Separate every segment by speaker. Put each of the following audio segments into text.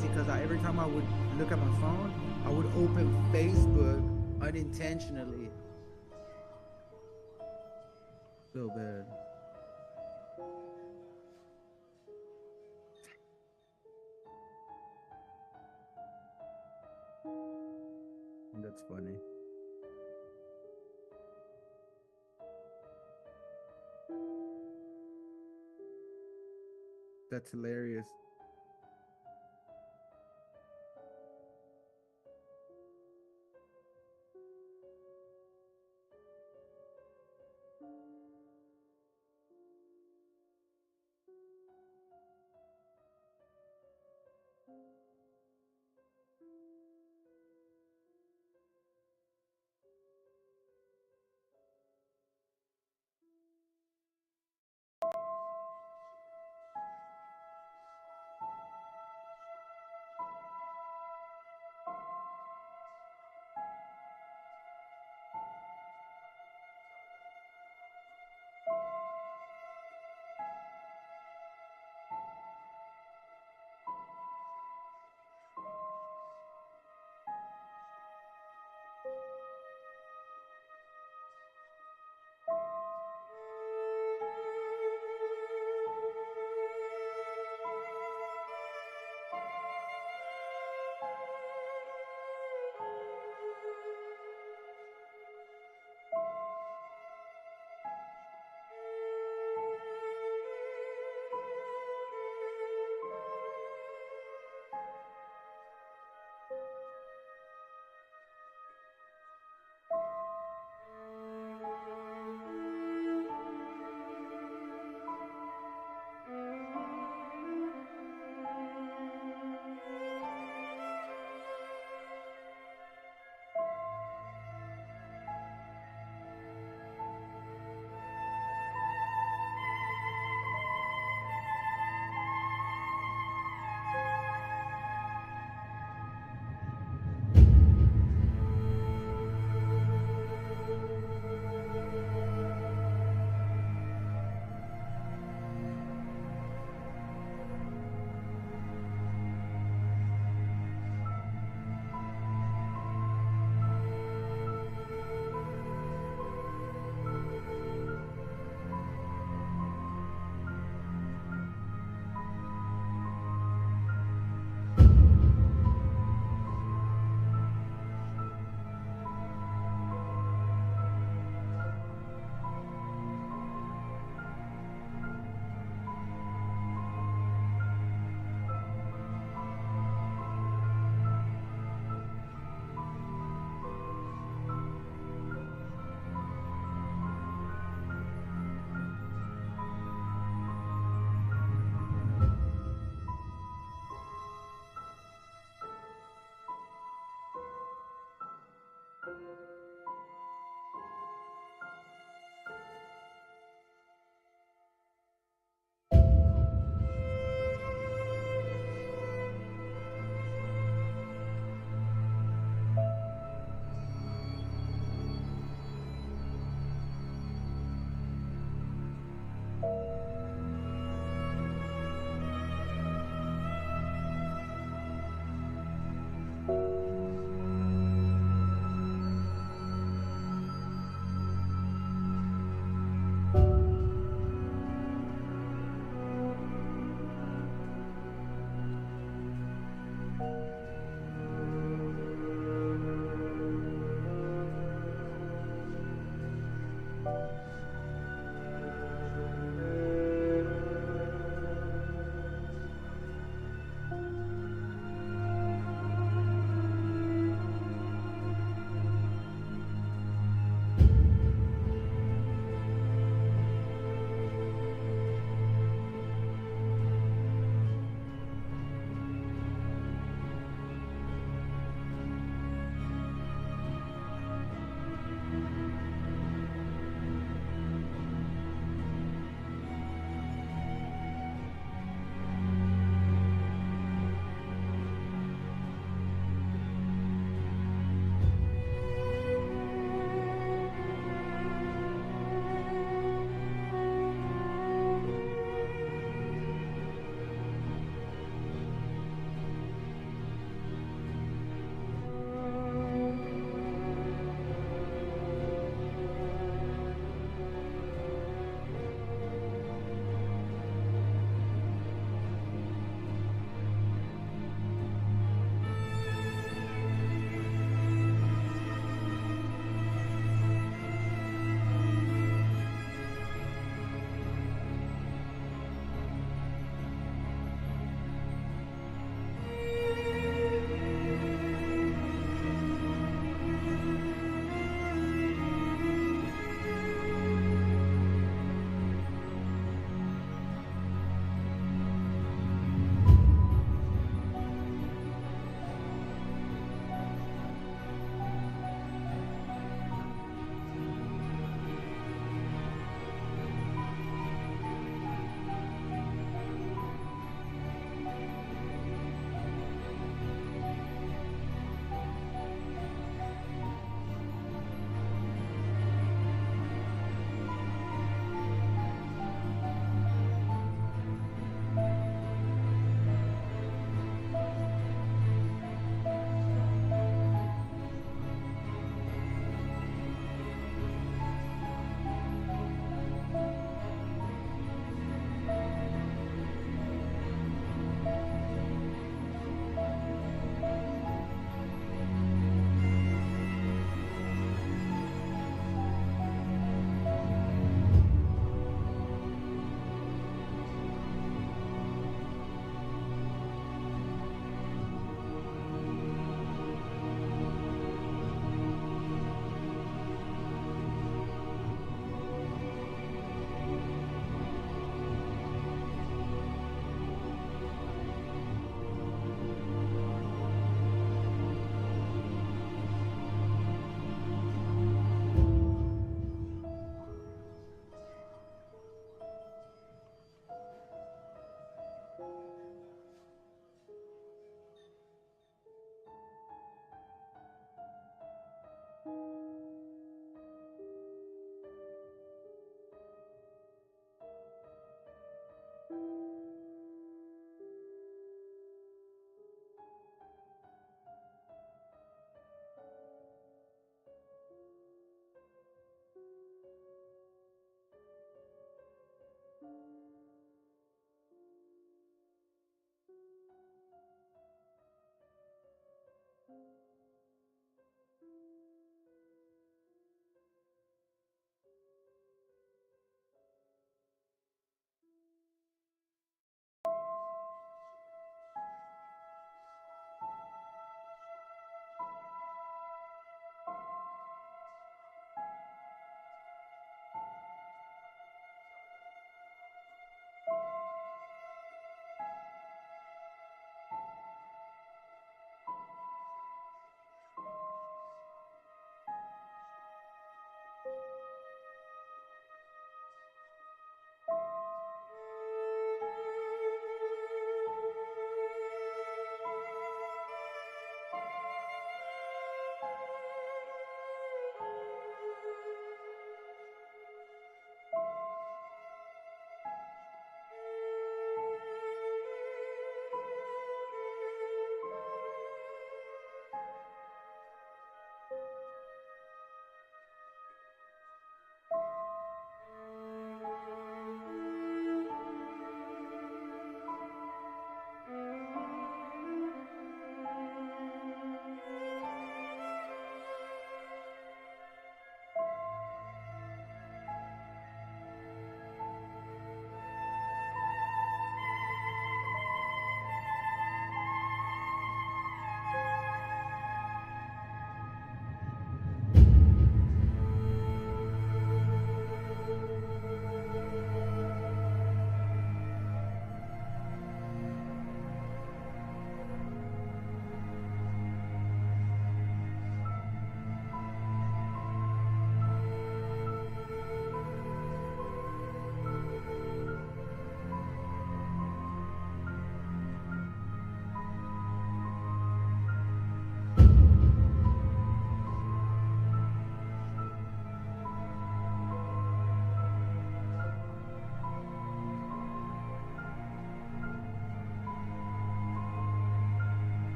Speaker 1: crazy because every time I would look at my phone, I would open Facebook unintentionally. So bad. That's funny. That's hilarious.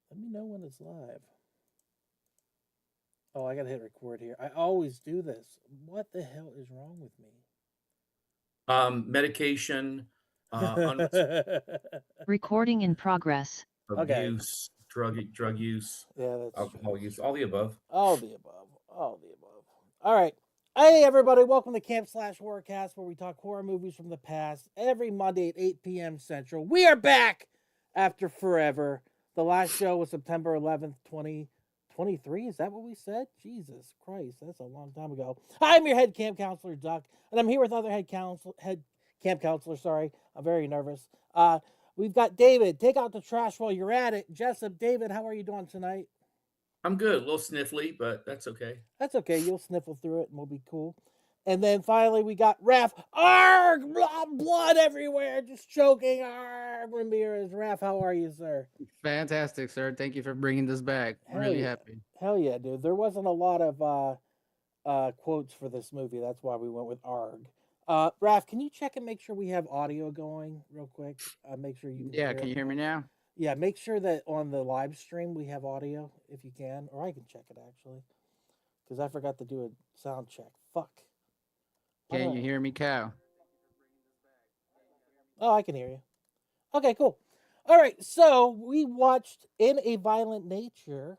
Speaker 2: Let me know when it's live. Oh, I gotta hit record here. I always do this. What the hell is wrong with me?
Speaker 3: Medication,
Speaker 4: Recording in progress.
Speaker 2: Okay.
Speaker 3: abuse, drug use,
Speaker 2: Yeah, that's
Speaker 3: alcohol
Speaker 2: true.
Speaker 3: use, all the above.
Speaker 2: All the above. All the above. All right. Hey, everybody. Welcome to Camp Slash Horrorcast, where we talk horror movies from the past every Monday at 8 p.m. Central. We are back after forever. The last show was September 11th, 2023. Is that what we said? Jesus Christ. That's a long time ago. I'm your head camp counselor, Duck, and I'm here with other head camp counselor. Sorry. I'm very nervous. We've got David. Take out the trash while you're at it. Jessup, David, how are you doing tonight?
Speaker 3: I'm good, a little sniffly, but that's okay.
Speaker 2: That's okay. You'll sniffle through it and we'll be cool. And then finally we got Raph. Arg! Blood everywhere. Just choking. Arg! Ramirez. Raph, how are you, sir?
Speaker 5: Fantastic, sir. Thank you for bringing this back.
Speaker 2: Hell
Speaker 5: Really
Speaker 2: yeah.
Speaker 5: happy.
Speaker 2: Hell yeah, dude. There wasn't a lot of quotes for this movie. That's why we went with Arg. Raph, can you check and make sure we have audio going real quick? Make sure you can
Speaker 5: Yeah,
Speaker 2: hear
Speaker 5: can
Speaker 2: it.
Speaker 5: you hear me now?
Speaker 2: Yeah, make sure that on the live stream we have audio if you can, or I can check it actually, because I forgot to do a sound check. Fuck. Why do
Speaker 5: Can
Speaker 2: I?
Speaker 5: you hear me, Cal?
Speaker 2: Oh, I can hear you. Okay, cool. All right, so we watched In a Violent Nature,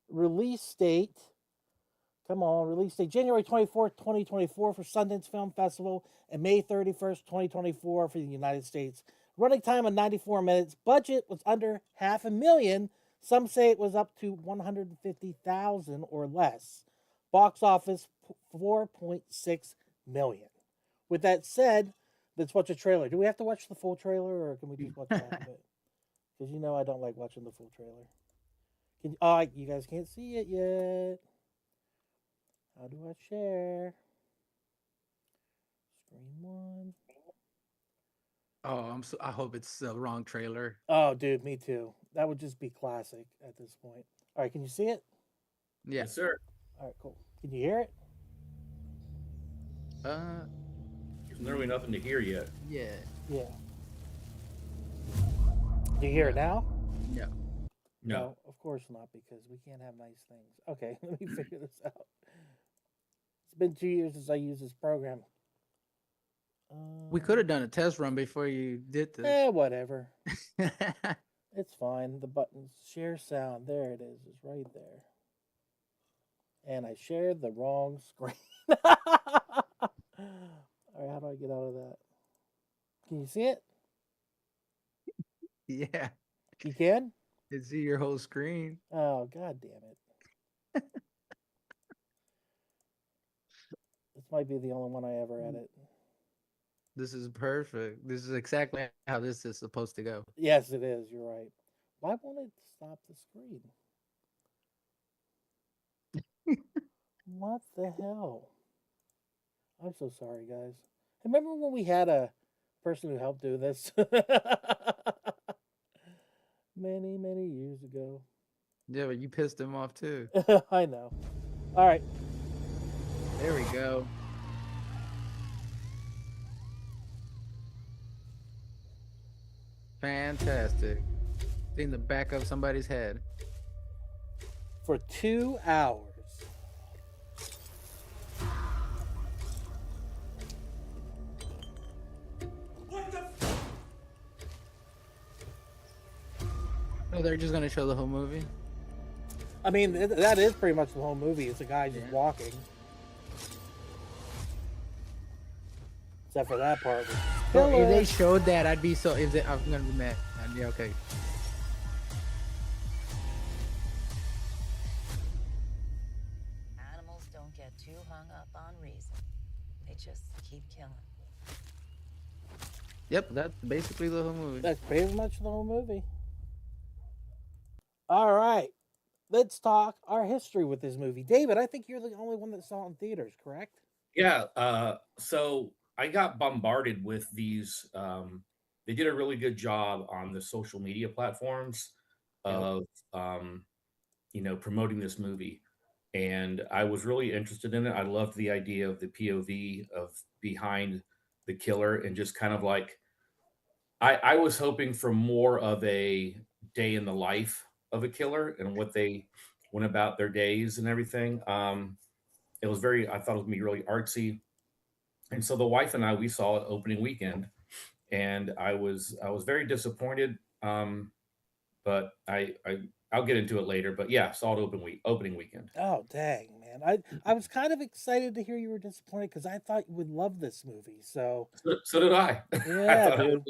Speaker 2: release date. Come on, release date January 24th, 2024 for Sundance Film Festival and May 31st, 2024 for the United States. Running time of 94 minutes. Budget was under $500,000. Some say it was up to 150,000 or less. Box office 4.6 million. With that said, let's watch a trailer. Do we have to watch the full trailer or can we just watch half of it? Because you know I don't like watching the full trailer. You guys can't see it yet. How do I share? Screen one.
Speaker 5: Oh, I hope it's the wrong trailer.
Speaker 2: Oh, dude, me too. That would just be classic at this point. All right, can you see it?
Speaker 5: Yeah.
Speaker 3: Yes, sir.
Speaker 2: All right, cool. Can you hear it?
Speaker 3: There's literally nothing to hear yet.
Speaker 5: Yeah.
Speaker 2: Yeah. Do you hear it now?
Speaker 5: Yeah.
Speaker 3: No.
Speaker 2: Of course not, because we can't have nice things. Okay, let me figure this out. It's been 2 years since I used this program.
Speaker 5: We could have done a test run before you did this.
Speaker 2: Whatever. It's fine. The button share sound. There it is. It's right there. And I shared the wrong screen. All right, how do I get out of that? Can you see it?
Speaker 5: Yeah.
Speaker 2: You can?
Speaker 5: You see your whole screen.
Speaker 2: Oh, god damn it. This might be the only one I ever edit.
Speaker 5: This is perfect. This is exactly how this is supposed to go.
Speaker 2: Yes, it is. You're right. Why won't it stop the screen? What the hell? I'm so sorry, guys. Remember when we had a person who helped do this? Many, many years ago.
Speaker 5: Yeah, but you pissed him off too.
Speaker 2: I know. All right.
Speaker 5: There we go. Fantastic. Seeing the back of somebody's head.
Speaker 2: For 2 hours.
Speaker 5: Oh, they're just gonna show the whole movie.
Speaker 2: I mean, that is pretty much the whole movie. It's a guy just walking. Except for that part.
Speaker 5: Bro, if they showed that, I'd be so. If they, I'm gonna be mad. Yeah, okay.
Speaker 6: Animals don't get too hung up on reason. They just keep killing.
Speaker 5: Yep, that's basically the whole movie.
Speaker 2: That's pretty much the whole movie. All right. Let's talk our history with this movie. David, I think you're the only one that saw it in theaters, correct?
Speaker 3: Yeah. So I got bombarded with these. They did a really good job on the social media platforms of, promoting this movie. And I was really interested in it. I loved the idea of the POV of behind the killer and just kind of like, I was hoping for more of a day in the life of a killer and what they went about their days and everything. It was I thought it was gonna be really artsy. And so the wife and I, we saw it opening weekend, and I was very disappointed. But I'll get into it later. But yeah, saw it opening weekend.
Speaker 2: Oh, dang, man. I was kind of excited to hear you were disappointed because I thought you would love this movie. So
Speaker 3: did I.
Speaker 2: yeah,
Speaker 3: I thought
Speaker 2: dude.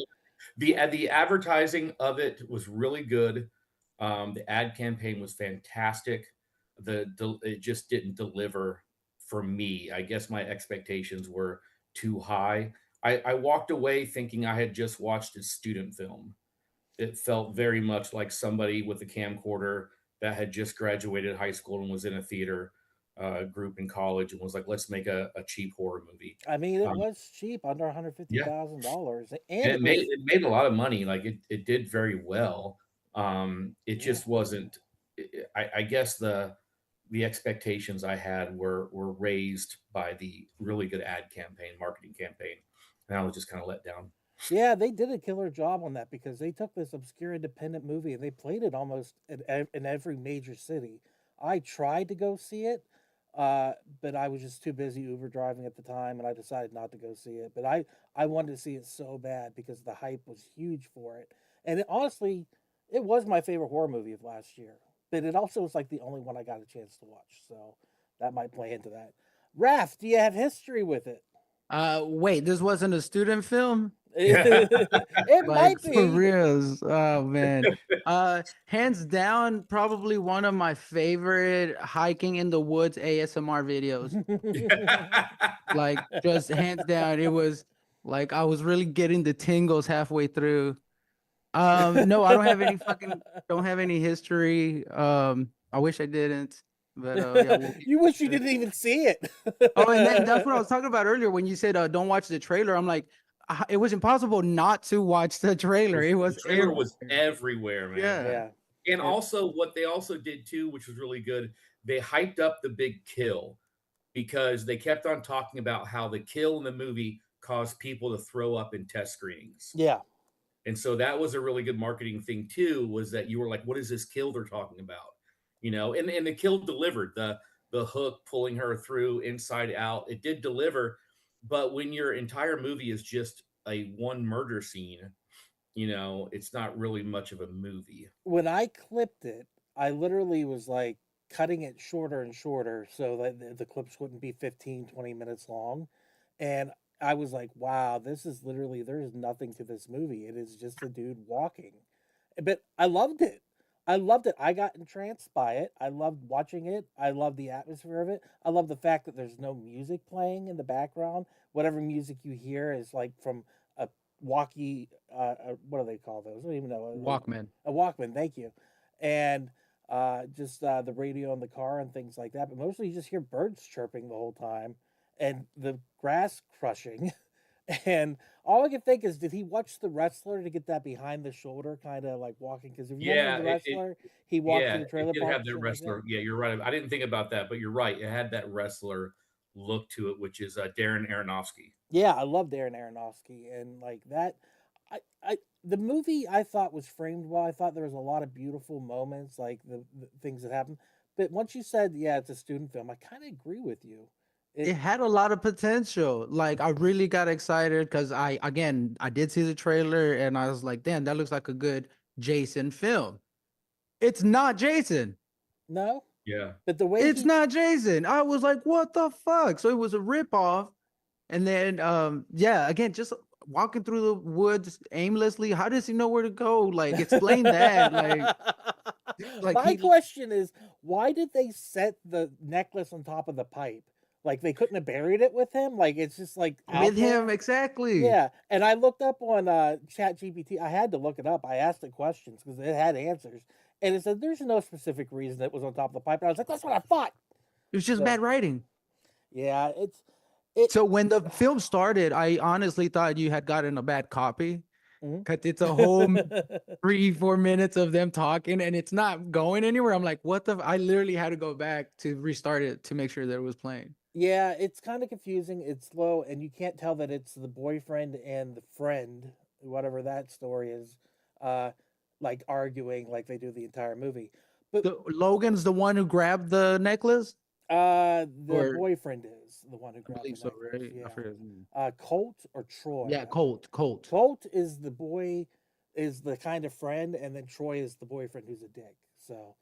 Speaker 3: the advertising of it was really good. The ad campaign was fantastic. It just didn't deliver for me. I guess my expectations were too high. I walked away thinking I had just watched a student film. It felt very much like somebody with a camcorder that had just graduated high school and was in a theater group in college and was like, let's make a cheap horror movie.
Speaker 2: I mean, it was cheap, under $150,000. And
Speaker 3: it made a lot of money. Like it did very well. It just wasn't. I guess the expectations I had were raised by the really good marketing campaign, and I was just kind of let down.
Speaker 2: Yeah, they did a killer job on that because they took this obscure independent movie and they played it almost in every major city. I tried to go see it. But I was just too busy Uber driving at the time, and I decided not to go see it. But I wanted to see it so bad because the hype was huge for it, and honestly, it was my favorite horror movie of last year. But it also was like the only one I got a chance to watch, so that might play into that. Raph, do you have history with it?
Speaker 5: Wait, this wasn't a student film?
Speaker 2: It
Speaker 5: Like
Speaker 2: might
Speaker 5: for
Speaker 2: be.
Speaker 5: reals. Oh man. Hands down, probably one of my favorite hiking in the woods ASMR videos. Like just hands down, it was like I was really getting the tingles halfway through. No, I don't have any history. I wish I didn't, but yeah, we'll get
Speaker 2: You wish you
Speaker 5: into it.
Speaker 2: didn't even see it.
Speaker 5: Oh, and that's what I was talking about earlier when you said don't watch the trailer. I'm like, it was impossible not to watch the trailer. It
Speaker 3: The
Speaker 5: was
Speaker 3: trailer was
Speaker 5: everywhere.
Speaker 3: everywhere, man.
Speaker 5: Yeah.
Speaker 2: Yeah.
Speaker 3: And
Speaker 2: And-
Speaker 3: also, what they also did too, which was really good, they hyped up the big kill because they kept on talking about how the kill in the movie caused people to throw up in test screenings.
Speaker 2: Yeah.
Speaker 3: And so that was a really good marketing thing too, was that you were like, what is this kill they're talking about? You know, and the kill delivered the hook pulling her through inside out. It did deliver, but when your entire movie is just a one murder scene, you know, it's not really much of a movie.
Speaker 2: When I clipped it, I literally was like cutting it shorter and shorter so that the clips wouldn't be 15, 20 minutes long. And I was like, wow, this is literally, there's nothing to this movie. It is just a dude walking. But I loved it. I loved it. I got entranced by it. I loved watching it. I love the atmosphere of it. I love the fact that there's no music playing in the background. Whatever music you hear is like from a walkie, what do they call those? I don't even know.
Speaker 5: Walkman.
Speaker 2: A Walkman, thank you. And just the radio in the car and things like that. But mostly you just hear birds chirping the whole time and the grass crushing. And all I can think is, did he watch the wrestler to get that behind the shoulder kind of like walking? Because if you
Speaker 3: Yeah,
Speaker 2: remember the
Speaker 3: it,
Speaker 2: wrestler, he walked
Speaker 3: yeah,
Speaker 2: through the
Speaker 3: it
Speaker 2: trailer
Speaker 3: did
Speaker 2: park.
Speaker 3: have that
Speaker 2: Shit like that.
Speaker 3: wrestler. Yeah, you're right. I didn't think about that, but you're right. It had that wrestler look to it, which is Darren Aronofsky.
Speaker 2: Yeah, I love Darren Aronofsky and like that. The movie I thought was framed well. I thought there was a lot of beautiful moments, like the things that happened. But once you said, yeah, it's a student film, I kind of agree with you.
Speaker 5: It had a lot of potential. Like I really got excited because I did see the trailer and I was like, damn, that looks like a good Jason film. It's not Jason.
Speaker 2: No,
Speaker 3: Yeah.
Speaker 2: but the way
Speaker 5: It's not Jason. I was like, what the fuck? So it was a ripoff. And then yeah, again, just walking through the woods aimlessly. How does he know where to go? Like, explain that. Like
Speaker 2: my
Speaker 5: he
Speaker 2: question is, why did they set the necklace on top of the pipe? Like they couldn't have buried it with him. Like it's just like out
Speaker 5: with him,
Speaker 2: there?
Speaker 5: exactly.
Speaker 2: Yeah, and I looked up on Chat GPT. I had to look it up. I asked it questions because it had answers, and it said there's no specific reason it was on top of the pipe. And I was like, that's what I thought.
Speaker 5: It was just
Speaker 2: So-
Speaker 5: bad writing.
Speaker 2: Yeah,
Speaker 5: So when the film started, I honestly thought you had gotten a bad copy.
Speaker 2: Mhm.
Speaker 5: Because it's a whole 3-4 minutes of them talking and it's not going anywhere. I'm like, what the? I literally had to go back to restart it to make sure that it was playing.
Speaker 2: Yeah, it's kind of confusing. It's slow, and you can't tell that it's the boyfriend and the friend, whatever that story is, like arguing like they do the entire movie. But
Speaker 5: Logan's the one who grabbed the necklace.
Speaker 2: the
Speaker 5: Or-
Speaker 2: boyfriend is the one who
Speaker 5: I
Speaker 2: grabbed
Speaker 5: believe
Speaker 2: the
Speaker 5: so,
Speaker 2: necklace.
Speaker 5: right? I
Speaker 2: Yeah.
Speaker 5: forget his name.
Speaker 2: Colt or Troy?
Speaker 5: Yeah, Colt.
Speaker 2: Colt is the boy, is the kind of friend, and then Troy is the boyfriend who's a dick. So,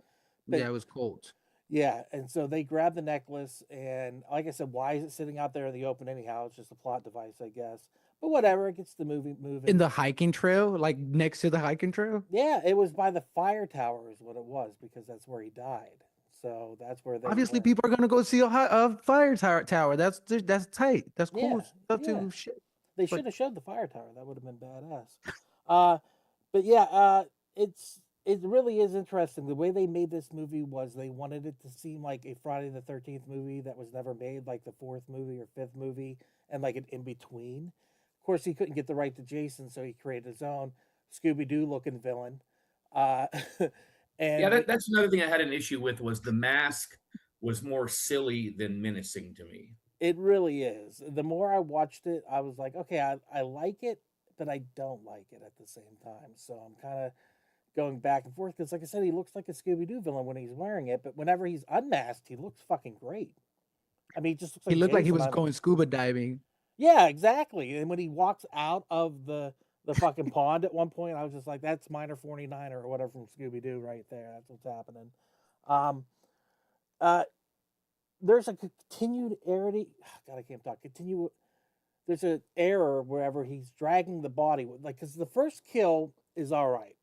Speaker 2: but-
Speaker 5: Yeah, it was Colt.
Speaker 2: yeah, and so they grab the necklace, and like I said, why is it sitting out there in the open anyhow? It's just a plot device, I guess. But whatever, it gets the movie moving.
Speaker 5: In the hiking trail, like next to the hiking trail.
Speaker 2: Yeah, it was by the fire tower, is what it was, because that's where he died. So that's where they
Speaker 5: Obviously,
Speaker 2: went.
Speaker 5: people are gonna go see a fire tower. That's tight. That's cool
Speaker 2: Yeah,
Speaker 5: stuff
Speaker 2: yeah.
Speaker 5: to shit.
Speaker 2: They
Speaker 5: But-
Speaker 2: should have showed the fire tower. That would have been badass. But yeah, it really is interesting. The way they made this movie was they wanted it to seem like a Friday the 13th movie that was never made, like the fourth movie or fifth movie, and like an in between. Of course, he couldn't get the right to Jason, so he created his own Scooby Doo looking villain. And
Speaker 3: Yeah, that's another thing I had an issue with was the mask was more silly than menacing to me.
Speaker 2: it really is. The more I watched it, I was like, okay, I like it, but I don't like it at the same time. So I'm kind of going back and forth because, like I said, he looks like a Scooby Doo villain when he's wearing it, but whenever he's unmasked, he looks fucking great. I mean, he just looks
Speaker 5: He
Speaker 2: like
Speaker 5: looked like he
Speaker 2: Jason.
Speaker 5: was going scuba diving.
Speaker 2: Yeah, exactly. And when he walks out of the fucking pond at one point, I was just like, "That's Miner 49 or whatever from Scooby Doo right there." That's what's happening. Um, uh, there's a continued errity. God, I can't talk. There's an error wherever he's dragging the body, like because the first kill is all right,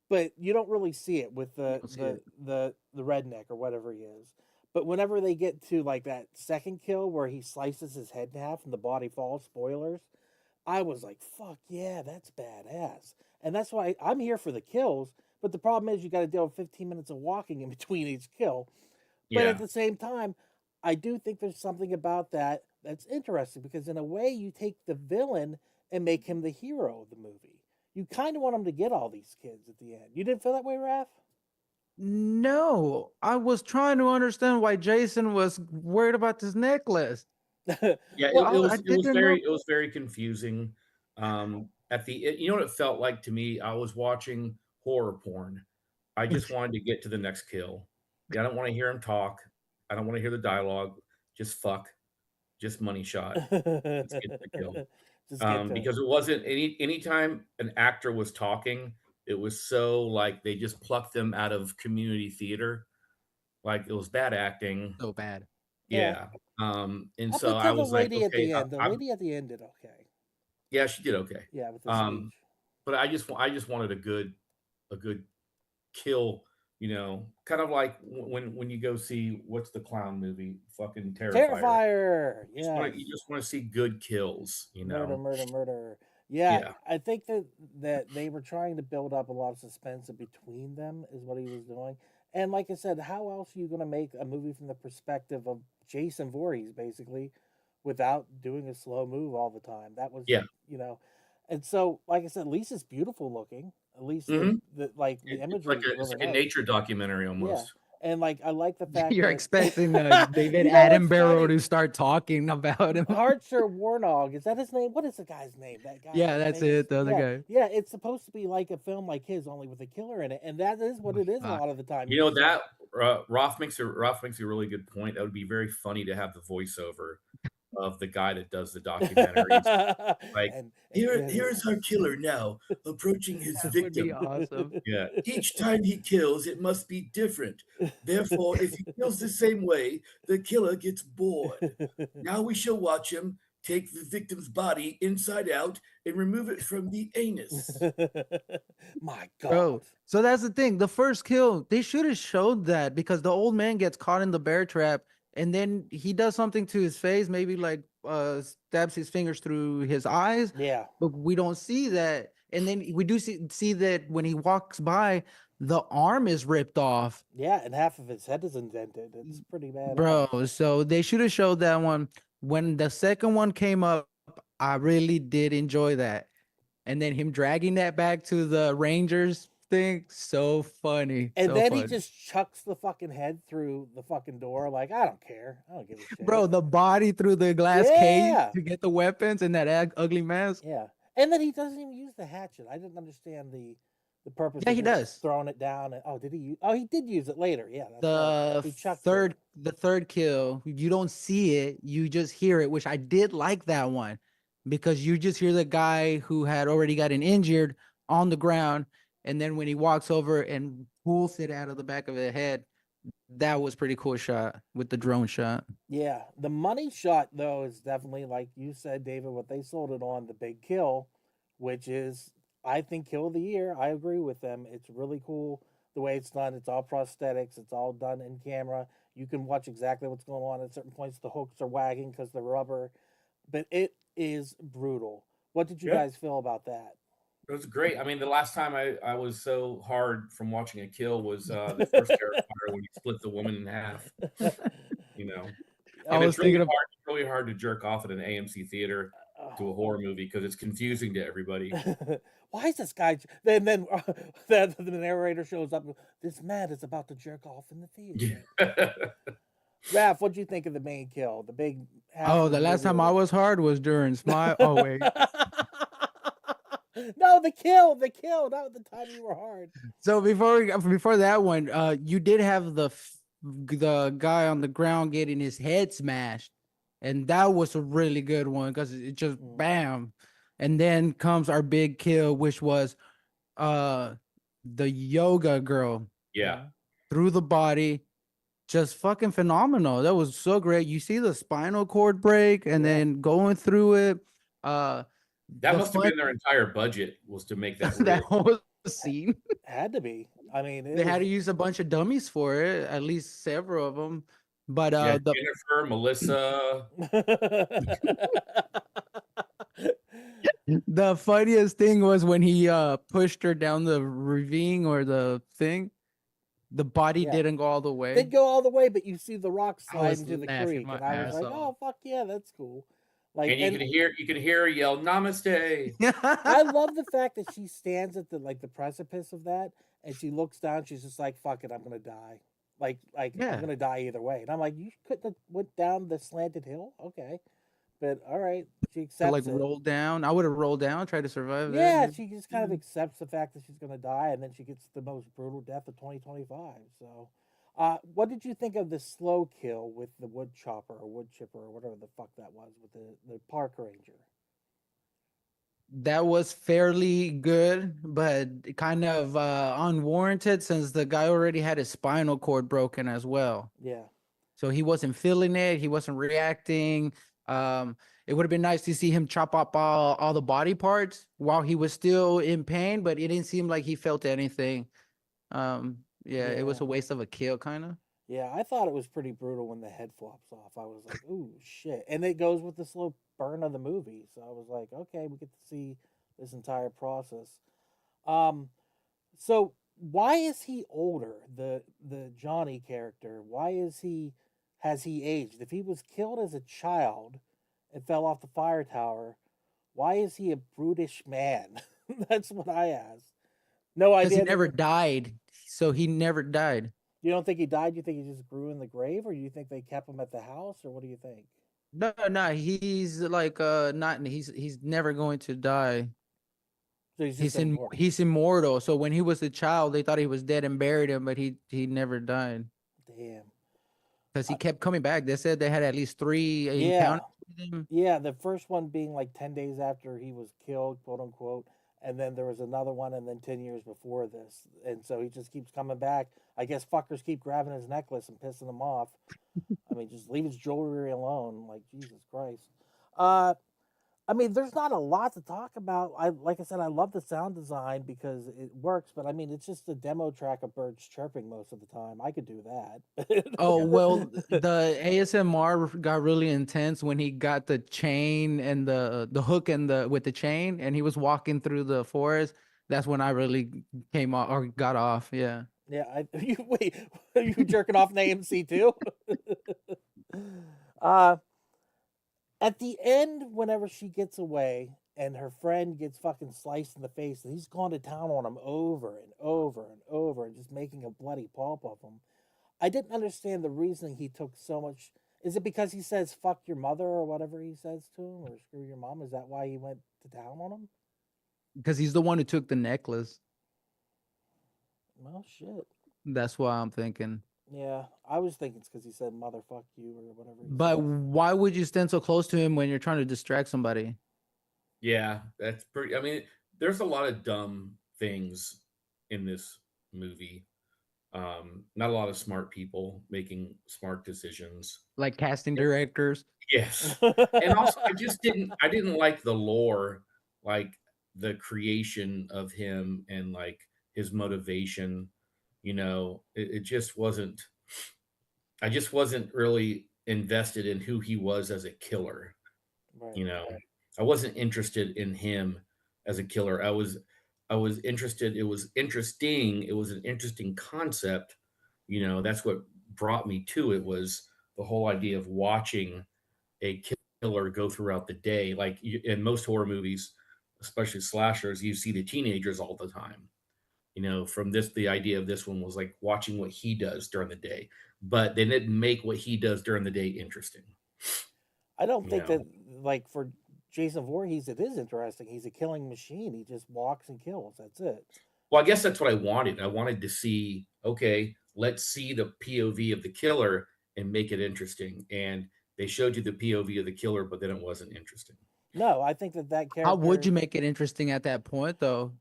Speaker 2: but you don't really see it with the redneck or whatever he is. But whenever they get to like that second kill where he slices his head in half and the body falls, spoilers, I was like, fuck yeah, that's badass. And that's why I'm here for the kills. But the problem is you got to deal with 15 minutes of walking in between each kill. But
Speaker 3: Yeah.
Speaker 2: at the same time, I do think there's something about that that's interesting because in a way you take the villain and make him the hero of the movie. You kind of want him to get all these kids at the end. You didn't feel that way, Raph?
Speaker 5: No, I was trying to understand why Jason was worried about this necklace.
Speaker 3: Yeah,
Speaker 2: Well,
Speaker 5: I didn't know.
Speaker 3: it was very confusing. At the you know what it felt like to me? I was watching horror porn. I just wanted to get to the next kill. Yeah, I don't want to hear him talk. I don't want to hear the dialogue. Just fuck. Just money shot. Let's get to the kill.
Speaker 2: Just get to
Speaker 3: Because it wasn't anytime an actor was talking, it was so like they just plucked them out of community theater. Like it was bad acting.
Speaker 5: So bad.
Speaker 3: Yeah. And
Speaker 2: up
Speaker 3: so
Speaker 2: until
Speaker 3: I
Speaker 2: the
Speaker 3: was like,
Speaker 2: lady at
Speaker 3: okay,
Speaker 2: the end. The
Speaker 3: I'm
Speaker 2: lady at the end did okay.
Speaker 3: yeah, she did okay.
Speaker 2: Yeah, with the
Speaker 3: Um,
Speaker 2: speech.
Speaker 3: but I just wanted a good kill, kind of like when you go see what's the clown movie, fucking Terrifier.
Speaker 2: Terrifier. Yeah.
Speaker 3: You just want to see good kills,
Speaker 2: Murder. Yeah,
Speaker 3: Yeah.
Speaker 2: I think that they were trying to build up a lot of suspense between them is what he was doing. And like I said, how else are you going to make a movie from the perspective of Jason Voorhees, basically, without doing a slow move all the time? That was,
Speaker 3: Yeah.
Speaker 2: And so, like I said, at least it's beautiful looking. At least
Speaker 3: Mhm.
Speaker 2: the
Speaker 3: It's
Speaker 2: imagery
Speaker 3: like
Speaker 2: is
Speaker 3: it's
Speaker 2: really
Speaker 3: like a
Speaker 2: nice.
Speaker 3: nature documentary
Speaker 2: Yeah,
Speaker 3: almost.
Speaker 2: and like I like the fact
Speaker 5: You're
Speaker 2: that
Speaker 5: expecting David
Speaker 2: You know what's
Speaker 5: Attenborough
Speaker 2: funny?
Speaker 5: to start talking about him.
Speaker 2: Archer Warnog, is that his name? What is the guy's name? That guy.
Speaker 5: Yeah, that's
Speaker 2: famous-
Speaker 5: it. The other
Speaker 2: yeah,
Speaker 5: guy.
Speaker 2: Yeah, it's supposed to be like a film like his, only with a killer in it, and that is what it is a
Speaker 5: fuck.
Speaker 2: lot of the time.
Speaker 3: You know that Roth makes a really good point. That would be very funny to have the voiceover of the guy that does the documentaries. Like, here's our killer now, approaching his
Speaker 5: That would be
Speaker 3: victim.
Speaker 5: awesome.
Speaker 3: Yeah. Each time he kills, it must be different. Therefore, if he kills the same way, the killer gets bored. Now we shall watch him take the victim's body inside out and remove it from the anus.
Speaker 2: My God.
Speaker 5: Bro, so that's the thing. The first kill, they should have showed that because the old man gets caught in the bear trap and then he does something to his face, maybe like stabs his fingers through his eyes,
Speaker 2: Yeah.
Speaker 5: but we don't see that. And then we do see that when he walks by, the arm is ripped off.
Speaker 2: Yeah, and half of his head is indented. It's pretty bad.
Speaker 5: Bro, so they should have showed that one. When the second one came up, I really did enjoy that. And then him dragging that back to the Rangers thing, so funny.
Speaker 2: And
Speaker 5: so
Speaker 2: then
Speaker 5: funny.
Speaker 2: he just chucks the fucking head through the fucking door. Like, I don't care. I don't give a shit.
Speaker 5: Bro, the body through the glass
Speaker 2: Yeah.
Speaker 5: cage to get the weapons and that ugly mask.
Speaker 2: Yeah. And then he doesn't even use the hatchet. I didn't understand the purpose
Speaker 5: Yeah,
Speaker 2: of
Speaker 5: he
Speaker 2: just
Speaker 5: does.
Speaker 2: throwing it down. And, did he use? Oh, he did use it later. Yeah. That's
Speaker 5: The
Speaker 2: right. He chucked it.
Speaker 5: the third kill, you don't see it, you just hear it, which I did like that one because you just hear the guy who had already gotten injured on the ground, and then when he walks over and pulls it out of the back of the head, that was pretty cool shot with the drone shot.
Speaker 2: Yeah. The money shot, though, is definitely, like you said, David, what they sold it on, the big kill, which is, I think, kill of the year. I agree with them. It's really cool the way it's done. It's all prosthetics. It's all done in camera. You can watch exactly what's going on at certain points. The hooks are wagging because they're rubber, but it is brutal. What did you guys feel about that?
Speaker 3: It was great. I mean, the last time I was so hard from watching a kill was the first Terrifier when you split the woman in half.
Speaker 5: I
Speaker 3: And
Speaker 5: was
Speaker 3: it's really
Speaker 5: thinking
Speaker 3: hard. It's really hard to jerk off at an AMC theater to a horror movie because it's confusing to everybody.
Speaker 2: Why is this guy? Then the narrator shows up. This man is about to jerk off in the theater. Raph, what do you think of the main kill? The big.
Speaker 5: The last time I was hard was during Smile. Oh wait.
Speaker 2: No, the kill, not the time you were hard.
Speaker 5: So before that one, you did have the the guy on the ground getting his head smashed, and that was a really good one because it just bam, and then comes our big kill, which was the yoga girl
Speaker 3: Yeah.
Speaker 5: through the body. Just fucking phenomenal. That was so great. You see the spinal cord break and then going through it.
Speaker 3: That
Speaker 5: The
Speaker 3: must have
Speaker 5: fun-
Speaker 3: been their entire budget was to make that
Speaker 5: that
Speaker 3: real.
Speaker 5: whole scene.
Speaker 2: Had to be. I mean,
Speaker 5: They had to use a bunch of dummies for it, at least several of them. But
Speaker 3: Yeah,
Speaker 5: the
Speaker 3: Jennifer, Melissa.
Speaker 5: the funniest thing was when he pushed her down the ravine or the thing. The body
Speaker 2: Yeah.
Speaker 5: didn't go all the way.
Speaker 2: They'd go all the way, but you see the rock
Speaker 5: I
Speaker 2: slide
Speaker 5: was
Speaker 2: into the
Speaker 5: laughing
Speaker 2: creek,
Speaker 5: my
Speaker 2: and I was
Speaker 5: ass
Speaker 2: like,
Speaker 5: off.
Speaker 2: "Oh fuck yeah, that's cool." Like,
Speaker 3: And you can hear her yell "Namaste."
Speaker 2: I love the fact that she stands at the precipice of that, and she looks down. She's just like, "Fuck it, I'm gonna die." Like
Speaker 5: Yeah.
Speaker 2: I'm gonna die either way. And I'm like, "You couldn't have went down the slanted hill, okay?" But all right, she
Speaker 5: To
Speaker 2: accepts
Speaker 5: like
Speaker 2: it.
Speaker 5: roll down. I would have rolled down, tried to survive.
Speaker 2: Yeah,
Speaker 5: there.
Speaker 2: she just kind of accepts the fact that she's gonna die, and then she gets the most brutal death of 2025. So, what did you think of the slow kill with the wood chopper or wood chipper or whatever the fuck that was with the park ranger?
Speaker 5: That was fairly good, but kind of unwarranted since the guy already had his spinal cord broken as well.
Speaker 2: Yeah.
Speaker 5: So he wasn't feeling it. He wasn't reacting. It would have been nice to see him chop up all the body parts while he was still in pain, but it didn't seem like he felt anything. Yeah, it was
Speaker 2: Yeah.
Speaker 5: a waste of a kill, kind of.
Speaker 2: Yeah, I thought it was pretty brutal when the head flops off. I was like, "Ooh, shit!" And it goes with the slow burn of the movie, so I was like, "Okay, we get to see this entire process." Um, so why is he older? The Johnny character. Why has he aged? If he was killed as a child and fell off the fire tower, why is he a brutish man? That's what I asked. No
Speaker 5: Because
Speaker 2: idea.
Speaker 5: he never died. So he never died.
Speaker 2: You don't think he died? You think he just grew in the grave, or you think they kept him at the house, or what do you think?
Speaker 5: No, he's like not he's never going to die.
Speaker 2: So he's just immortal.
Speaker 5: He's immortal. So when he was a child, they thought he was dead and buried him, but he never died.
Speaker 2: Damn.
Speaker 5: Because he kept coming back. They said they had at least 3 encounters with him.
Speaker 2: Yeah, the first one being like 10 days after he was killed, quote unquote. And then there was another one, and then 10 years before this. And so he just keeps coming back. I guess fuckers keep grabbing his necklace and pissing him off. I mean, just leave his jewelry alone. Like, Jesus Christ. I mean, there's not a lot to talk about. Like I said, I love the sound design because it works, but I mean, it's just a demo track of birds chirping most of the time. I could do that.
Speaker 5: Oh, well, the ASMR got really intense when he got the chain and the hook and with the chain, and he was walking through the forest. That's when I really came off or got off. Yeah.
Speaker 2: Yeah, wait, are you jerking off in AMC too? At the end, whenever she gets away and her friend gets fucking sliced in the face, and he's gone to town on him over and over and over and just making a bloody pulp of him. I didn't understand the reasoning he took so much. Is it because he says "fuck your mother" or whatever he says to him, or "screw your mom"? Is that why he went to town on him?
Speaker 5: Because he's the one who took the necklace.
Speaker 2: Well, shit.
Speaker 5: That's why I'm thinking.
Speaker 2: Yeah, I was thinking it's because he said "motherfuck you" or whatever.
Speaker 5: But why would you stand so close to him when you're trying to distract somebody?
Speaker 3: Yeah, that's pretty. I mean, there's a lot of dumb things in this movie. Not a lot of smart people making smart decisions.
Speaker 5: Like casting directors.
Speaker 3: Yes. And also I didn't like the lore, like the creation of him and like his motivation. It just wasn't. I just wasn't really invested in who he was as a killer.
Speaker 2: Right.
Speaker 3: I wasn't interested in him as a killer. I was interested. It was interesting. It was an interesting concept. That's what brought me to it, was the whole idea of watching a killer go throughout the day. Like in most horror movies, especially slashers, you see the teenagers all the time. From this, the idea of this one was like watching what he does during the day, but they didn't make what he does during the day interesting.
Speaker 2: I don't think that, like, for Jason Voorhees, it is interesting. He's a killing machine. He just walks and kills. That's it.
Speaker 3: Well, I guess that's what I wanted. I wanted to see, okay, let's see the POV of the killer and make it interesting. And they showed you the POV of the killer, but then it wasn't interesting.
Speaker 2: No, I think that character.
Speaker 5: How would you make it interesting at that point, though?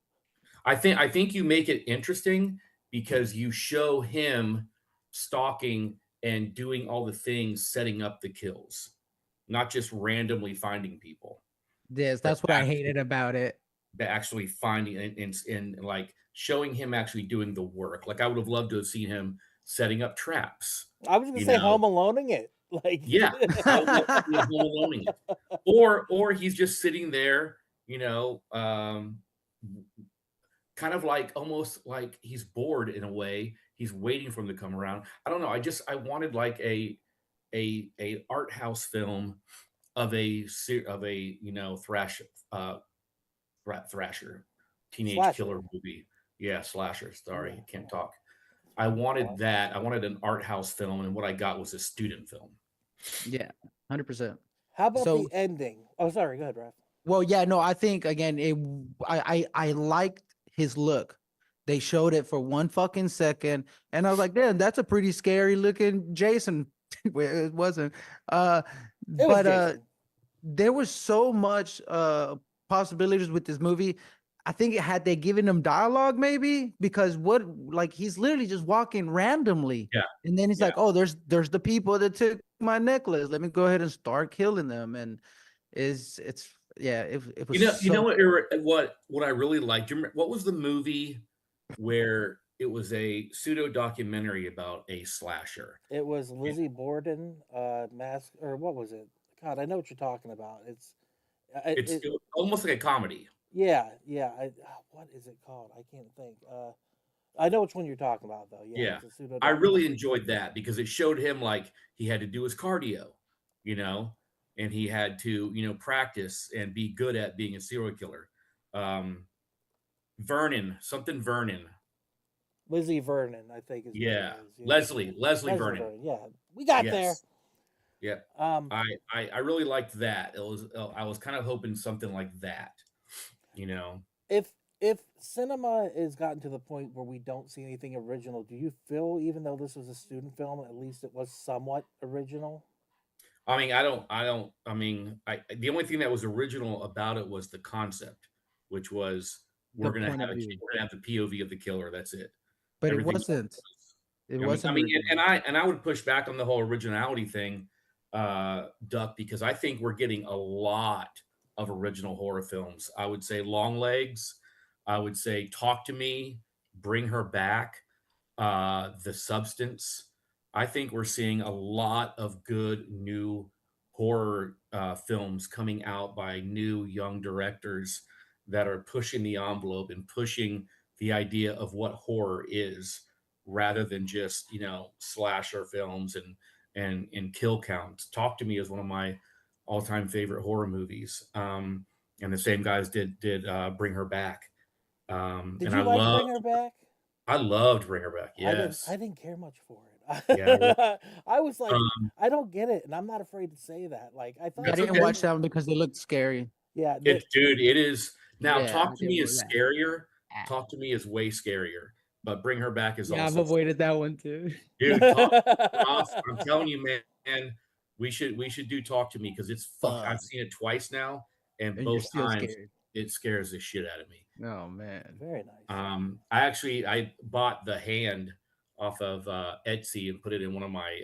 Speaker 3: I think you make it interesting because you show him stalking and doing all the things, setting up the kills, not just randomly finding people.
Speaker 5: Yes, that's what I hated about it.
Speaker 3: Actually finding and like showing him actually doing the work. Like I would have loved to have seen him setting up traps.
Speaker 2: I was gonna say Home Aloneing it. Like
Speaker 3: yeah, I would love to see him Home Aloneing it. Or he's just sitting there, kind of like almost like he's bored in a way. He's waiting for him to come around. I don't know. I wanted like a art house film of a thrasher teenage killer movie. Yeah, slasher. Sorry, can't talk. I wanted that. I wanted an art house film, and what I got was a student film.
Speaker 5: Yeah, 100%.
Speaker 2: How about the ending? Oh, sorry. Go ahead, Raph.
Speaker 5: Well, yeah, no, I think again, I liked his look. They showed it for 1 fucking second, and I was like, "Damn, that's a pretty scary looking Jason." It wasn't, there was so much possibilities with this movie. I think had they given him dialogue, maybe, because he's literally just walking randomly, and then he's like, "Oh, there's the people that took my necklace. Let me go ahead and start killing them." And it was.
Speaker 3: What I really liked. What was the movie where it was a pseudo documentary about a slasher?
Speaker 2: It was Lizzie Borden, mask, or what was it? God, I know what you're talking about. It's
Speaker 3: almost like a comedy.
Speaker 2: Yeah. What is it called? I can't think. I know which one you're talking about, though.
Speaker 3: Yeah. I really enjoyed that because it showed him like he had to do his cardio, and he had to, practice and be good at being a serial killer. Vernon.
Speaker 2: Lizzie Vernon, I think is.
Speaker 3: Yeah. Leslie Vernon.
Speaker 2: Yeah, we got there.
Speaker 3: Yeah. I really liked that. I was kind of hoping something like that.
Speaker 2: If cinema has gotten to the point where we don't see anything original, do you feel, even though this was a student film, at least it was somewhat original?
Speaker 3: I mean, the only thing that was original about it was the concept, which was we're gonna have the POV of the killer. That's it.
Speaker 5: But everything wasn't. It wasn't.
Speaker 3: I would push back on the whole originality thing, Duck, because I think we're getting a lot of original horror films. I would say Longlegs. I would say Talk to Me, Bring Her Back, The Substance. I think we're seeing a lot of good new horror films coming out by new young directors that are pushing the envelope and pushing the idea of what horror is, rather than just slasher films and kill counts. Talk to Me is one of my all-time favorite horror movies, and the same guys did Bring Her Back.
Speaker 2: Did you like Bring Her Back?
Speaker 3: I loved Bring Her Back. Yes,
Speaker 2: I didn't care much for it. Yeah, I was like, I don't get it, and I'm not afraid to say that. Like, I
Speaker 5: didn't watch that one because they looked scary.
Speaker 2: Yeah,
Speaker 3: it is. Now, Talk to Me is scarier. Talk to Me is way scarier, but Bring Her Back is also.
Speaker 5: I've avoided that one too.
Speaker 3: Dude, I'm telling you, man, we should do Talk to Me because it's fuck. I've seen it twice now, and both times it scares the shit out of me.
Speaker 5: Oh man,
Speaker 2: very nice.
Speaker 3: I bought the hand off of Etsy and put it in one of my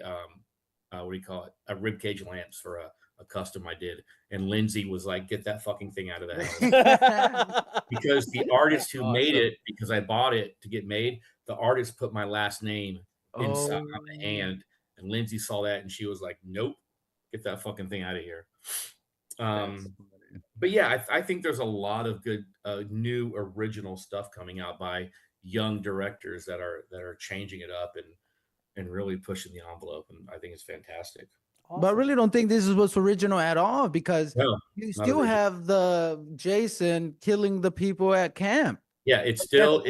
Speaker 3: a ribcage lamps for a custom I did, and Lindsay was like, "Get that fucking thing out of the house," because the artist who made it, because I bought it to get made, the artist put my last name inside on the hand, and Lindsay saw that and she was like, "Nope, get that fucking thing out of here." But yeah, I think there's a lot of good new original stuff coming out by young directors that are changing it up and really pushing the envelope, and I think it's fantastic.
Speaker 5: Awesome. But I really don't think this is what's original at all, because you still have the Jason killing the people at camp.
Speaker 3: Yeah, it's still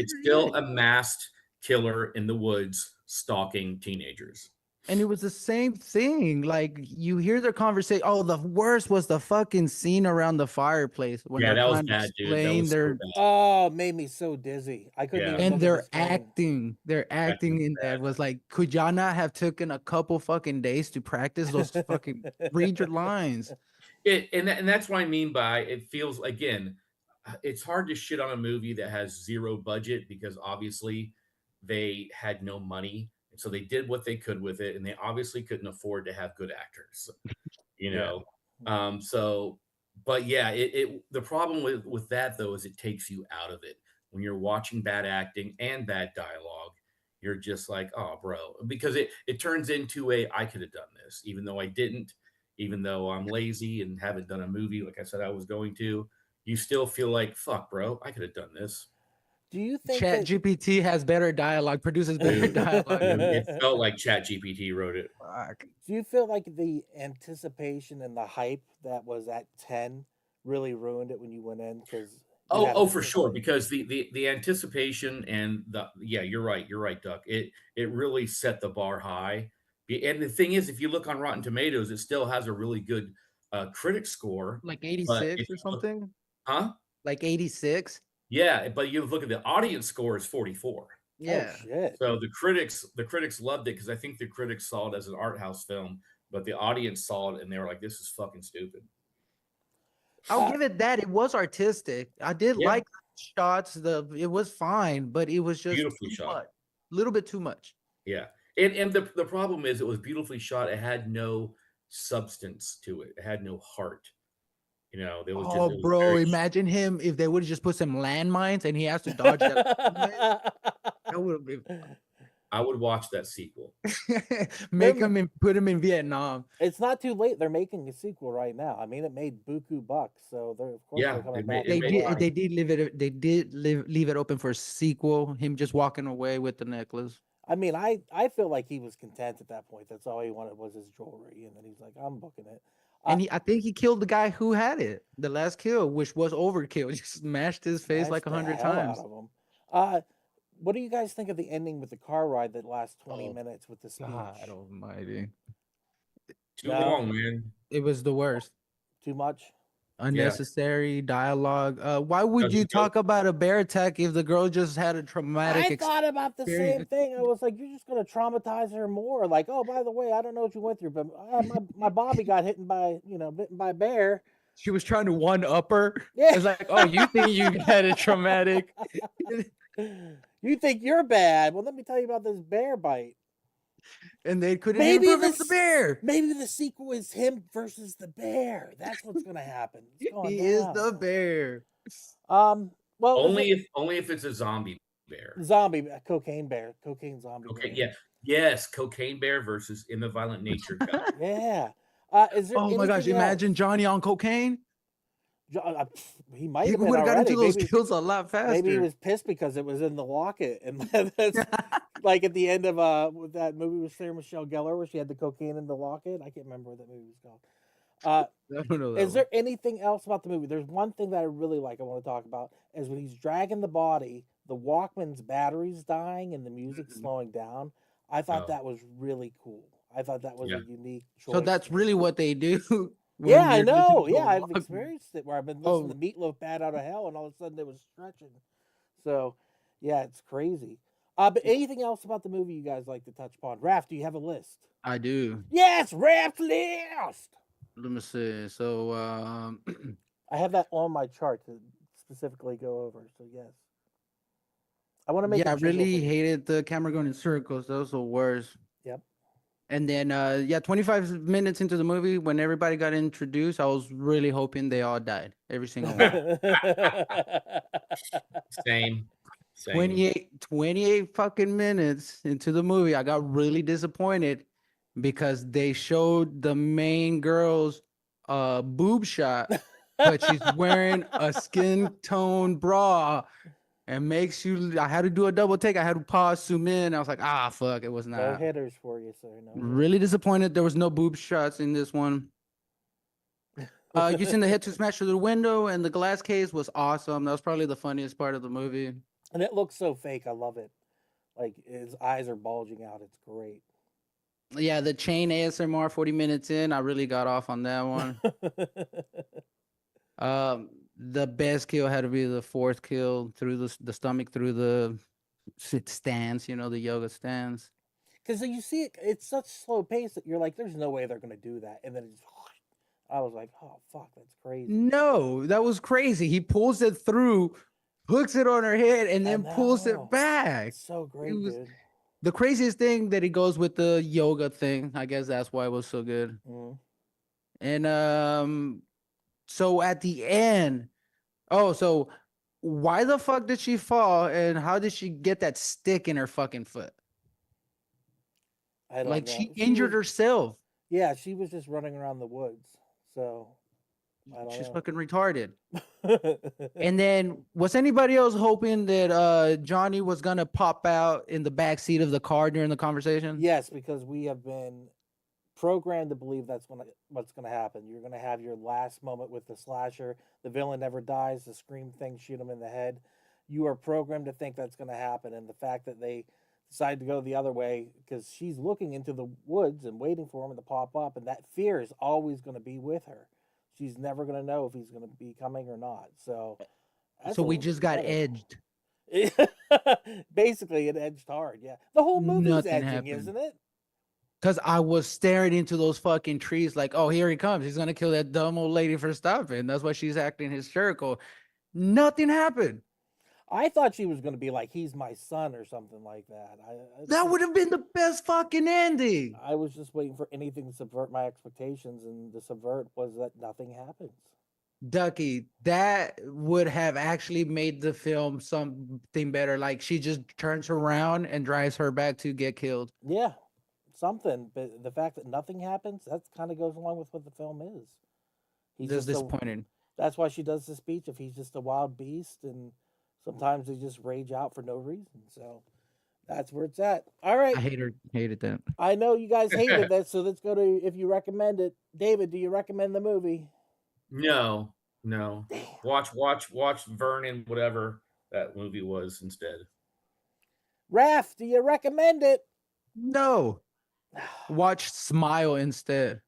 Speaker 3: a masked killer in the woods stalking teenagers.
Speaker 5: And it was the same thing. Like you hear their conversation. Oh, the worst was the fucking scene around the fireplace when
Speaker 3: Yeah,
Speaker 5: they're
Speaker 3: that was
Speaker 5: trying to
Speaker 3: bad, dude. That
Speaker 5: explain
Speaker 3: was so
Speaker 5: their
Speaker 3: bad.
Speaker 2: Oh, it made me so dizzy. I couldn't
Speaker 3: Yeah.
Speaker 2: even
Speaker 5: and
Speaker 2: look at the
Speaker 5: they're
Speaker 2: screen.
Speaker 5: acting. They're acting
Speaker 3: was
Speaker 5: in
Speaker 3: bad.
Speaker 5: that was like, could y'all not have taken a couple fucking days to practice those fucking read your lines?
Speaker 3: And that's what I mean by it feels again, it's hard to shit on a movie that has zero budget because obviously they had no money. And so they did what they could with it, and they obviously couldn't afford to have good actors, you
Speaker 5: Yeah.
Speaker 3: know. So but yeah, it the problem with that though is it takes you out of it. When you're watching bad acting and bad dialogue, you're just like, oh bro, because it turns into a I could have done this, even though I didn't, even though I'm lazy and haven't done a movie like I said I was going to, you still feel like, fuck, bro, I could have done this.
Speaker 2: Do you think
Speaker 5: Chat
Speaker 2: that
Speaker 5: GPT has better dialogue, produces better
Speaker 3: Dude,
Speaker 5: dialogue.
Speaker 3: it felt like Chat GPT wrote it.
Speaker 5: Fuck.
Speaker 2: do you feel like the anticipation and the hype that was at 10 really ruined it when you went in? Because
Speaker 3: Oh, for sure. Because the anticipation and you're right, Duck. It really set the bar high. And the thing is, if you look on Rotten Tomatoes, it still has a really good critic score.
Speaker 5: Like
Speaker 3: But
Speaker 5: 86
Speaker 3: if
Speaker 5: or
Speaker 3: you look,
Speaker 5: something?
Speaker 3: huh?
Speaker 5: Like 86?
Speaker 3: Yeah, but you look at the audience score is 44.
Speaker 5: Yeah.
Speaker 2: Oh shit.
Speaker 3: So the critics loved it because I think the critics saw it as an art house film, but the audience saw it and they were like, "This is fucking stupid."
Speaker 5: I'll give it that. It was artistic. I did
Speaker 3: Yeah,
Speaker 5: like the shots. It was fine, but it was just
Speaker 3: beautifully
Speaker 5: too
Speaker 3: shot.
Speaker 5: much. A little bit too much.
Speaker 3: Yeah. And the problem is it was beautifully shot. It had no substance to it. It had no heart. There was just
Speaker 5: Oh,
Speaker 3: it was
Speaker 5: bro,
Speaker 3: very
Speaker 5: imagine him if they would have just put some landmines and he has to dodge that. That would have been
Speaker 3: I would watch that sequel.
Speaker 5: make him and put him in Vietnam.
Speaker 2: It's not too late. They're making a sequel right now. I mean, it made buku bucks, so they're of course
Speaker 3: Yeah,
Speaker 2: they're coming
Speaker 3: it
Speaker 2: back.
Speaker 3: made- it made money.
Speaker 5: They did leave it open for a sequel. Him just walking away with the necklace.
Speaker 2: I mean, I feel like he was content at that point. That's all he wanted was his jewelry, and then he's like, "I'm booking it."
Speaker 5: And I think he killed the guy who had it. The last kill, which was overkill. He just smashed his face like
Speaker 2: Smashed the
Speaker 5: 100
Speaker 2: hell
Speaker 5: times.
Speaker 2: out of him. What do you guys think of the ending with the car ride that lasts 20 minutes with the speech?
Speaker 5: God almighty.
Speaker 3: Too
Speaker 2: No.
Speaker 3: long, man.
Speaker 5: It was the worst.
Speaker 2: Too much?
Speaker 5: Unnecessary dialogue. Why would
Speaker 3: Doesn't
Speaker 5: you
Speaker 3: go-
Speaker 5: talk about a bear attack if the girl just had a traumatic
Speaker 2: I thought about the same
Speaker 5: experience?
Speaker 2: thing. I was like, you're just going to traumatize her more. Like, oh, by the way, I don't know what you went through, but my Bobby got bitten by a bear.
Speaker 5: She was trying to one-up her.
Speaker 2: Yeah.
Speaker 5: It's like, oh, you think you had a traumatic?
Speaker 2: You think you're bad? Well, let me tell you about this bear bite.
Speaker 5: And they couldn't
Speaker 2: Maybe
Speaker 5: even prove it's the
Speaker 2: this-
Speaker 5: bear.
Speaker 2: Maybe the sequel is him versus the bear. That's what's going to happen. It's going
Speaker 5: He is
Speaker 2: down.
Speaker 5: the bear.
Speaker 2: Well,
Speaker 3: only if it's a zombie bear.
Speaker 2: zombie cocaine bear, cocaine zombie.
Speaker 3: Okay,
Speaker 2: bear.
Speaker 3: yeah. Yes, cocaine bear versus in the violent nature guy.
Speaker 2: Yeah. Is there
Speaker 5: Oh my gosh!
Speaker 2: anything else?
Speaker 5: Imagine Johnny on cocaine.
Speaker 2: He might
Speaker 5: He
Speaker 2: have been
Speaker 5: would have got
Speaker 2: already.
Speaker 5: into those
Speaker 2: Maybe-
Speaker 5: kills a lot faster.
Speaker 2: Maybe he was pissed because it was in the locket, and that's like at the end of with that movie with Sarah Michelle Gellar where she had the cocaine in the locket. I can't remember what that movie was called.
Speaker 5: I don't know. That
Speaker 2: Is there anything else about the movie? There's one thing that I really like. I want to talk about is when he's dragging the body, the Walkman's battery's dying and the music's slowing down. I thought
Speaker 3: Oh.
Speaker 2: that was really cool. I thought that was
Speaker 3: Yeah.
Speaker 2: a unique choice.
Speaker 5: So that's really what they do. when
Speaker 2: Yeah, I
Speaker 5: you're listening
Speaker 2: know.
Speaker 5: to
Speaker 2: Yeah, I've
Speaker 5: Walkman.
Speaker 2: experienced it where I've been listening to Meatloaf Bad Out of Hell, and all of a sudden it was stretching. So, yeah, it's crazy. But anything else about the movie you guys like to touch upon? Raph, do you have a list?
Speaker 5: I do.
Speaker 2: Yes, Raph's list.
Speaker 5: Let me see. So,
Speaker 2: I have that on my chart to specifically go over. So yes, I want to make.
Speaker 5: yeah, I
Speaker 2: a jingle
Speaker 5: really
Speaker 2: for you.
Speaker 5: hated the camera going in circles. That was the worst.
Speaker 2: Yep.
Speaker 5: And then, 25 minutes into the movie, when everybody got introduced, I was really hoping they all died. Every single one.
Speaker 3: Same.
Speaker 5: 28 fucking minutes into the movie, I got really disappointed because they showed the main girl's boob shot, but she's wearing a skin tone bra and makes you. I had to do a double take. I had to pause, zoom in. I was like, fuck, it was
Speaker 2: No
Speaker 5: not.
Speaker 2: hitters for you, sir. No. hitters.
Speaker 5: Really disappointed. There was no boob shots in this one. Using the head to smash through the window and the glass case was awesome. That was probably the funniest part of the movie.
Speaker 2: And it looks so fake. I love it. Like his eyes are bulging out. It's great.
Speaker 5: Yeah, the chain ASMR 40 minutes in, I really got off on that one. The best kill had to be the fourth kill through the stomach, through the stance, the yoga stance.
Speaker 2: Because you see it, it's such slow pace that you're like, there's no way they're gonna do that, and then it's, I was like, oh fuck, that's crazy.
Speaker 5: No, that was crazy. He pulls it through, hooks it on her head, and
Speaker 2: I
Speaker 5: then pulls it
Speaker 2: know.
Speaker 5: back.
Speaker 2: It's so great,
Speaker 5: was-
Speaker 2: dude.
Speaker 5: The craziest thing that he goes with the yoga thing. I guess that's why it was so good.
Speaker 2: Mhm.
Speaker 5: And so at the end, so why the fuck did she fall, and how did she get that stick in her fucking foot?
Speaker 2: I don't
Speaker 5: Like
Speaker 2: know.
Speaker 5: she injured herself.
Speaker 2: Yeah, she was just running around the woods. So I don't
Speaker 5: She's
Speaker 2: know.
Speaker 5: fucking retarded. And then was anybody else hoping that Johnny was gonna pop out in the back seat of the car during the conversation?
Speaker 2: Yes, because we have been programmed to believe that's what's gonna happen. You're gonna have your last moment with the slasher. The villain never dies. The scream thing shoot him in the head. You are programmed to think that's gonna happen, and the fact that they decide to go the other way because she's looking into the woods and waiting for him to pop up, and that fear is always going to be with her. She's never going to know if he's going to be coming or not. So
Speaker 5: we just got edged.
Speaker 2: Basically, it edged hard. Yeah, the whole movie's
Speaker 5: Nothing
Speaker 2: edging,
Speaker 5: happened.
Speaker 2: isn't it?
Speaker 5: Because I was staring into those fucking trees like, oh, here he comes. He's gonna kill that dumb old lady for stopping. That's why she's acting hysterical. Nothing happened.
Speaker 2: I thought she was going to be like, he's my son or something like that.
Speaker 5: That would have been the best fucking ending.
Speaker 2: I was just waiting for anything to subvert my expectations, and the subvert was that nothing happens.
Speaker 5: Ducky, that would have actually made the film something better. Like she just turns around and drives her back to get killed.
Speaker 2: Yeah, something. But the fact that nothing happens, that kind of goes along with what the film is. He's
Speaker 5: That's
Speaker 2: just
Speaker 5: disappointing.
Speaker 2: that's why she does the speech of he's just a wild beast, and sometimes they just rage out for no reason. So that's where it's at. All right.
Speaker 5: I hated that.
Speaker 2: I know you guys hated that, so let's go to if you recommend it. David, do you recommend the movie?
Speaker 3: No. Watch Vernon, whatever that movie was instead.
Speaker 2: Raph, do you recommend it?
Speaker 5: No. Watch Smile instead.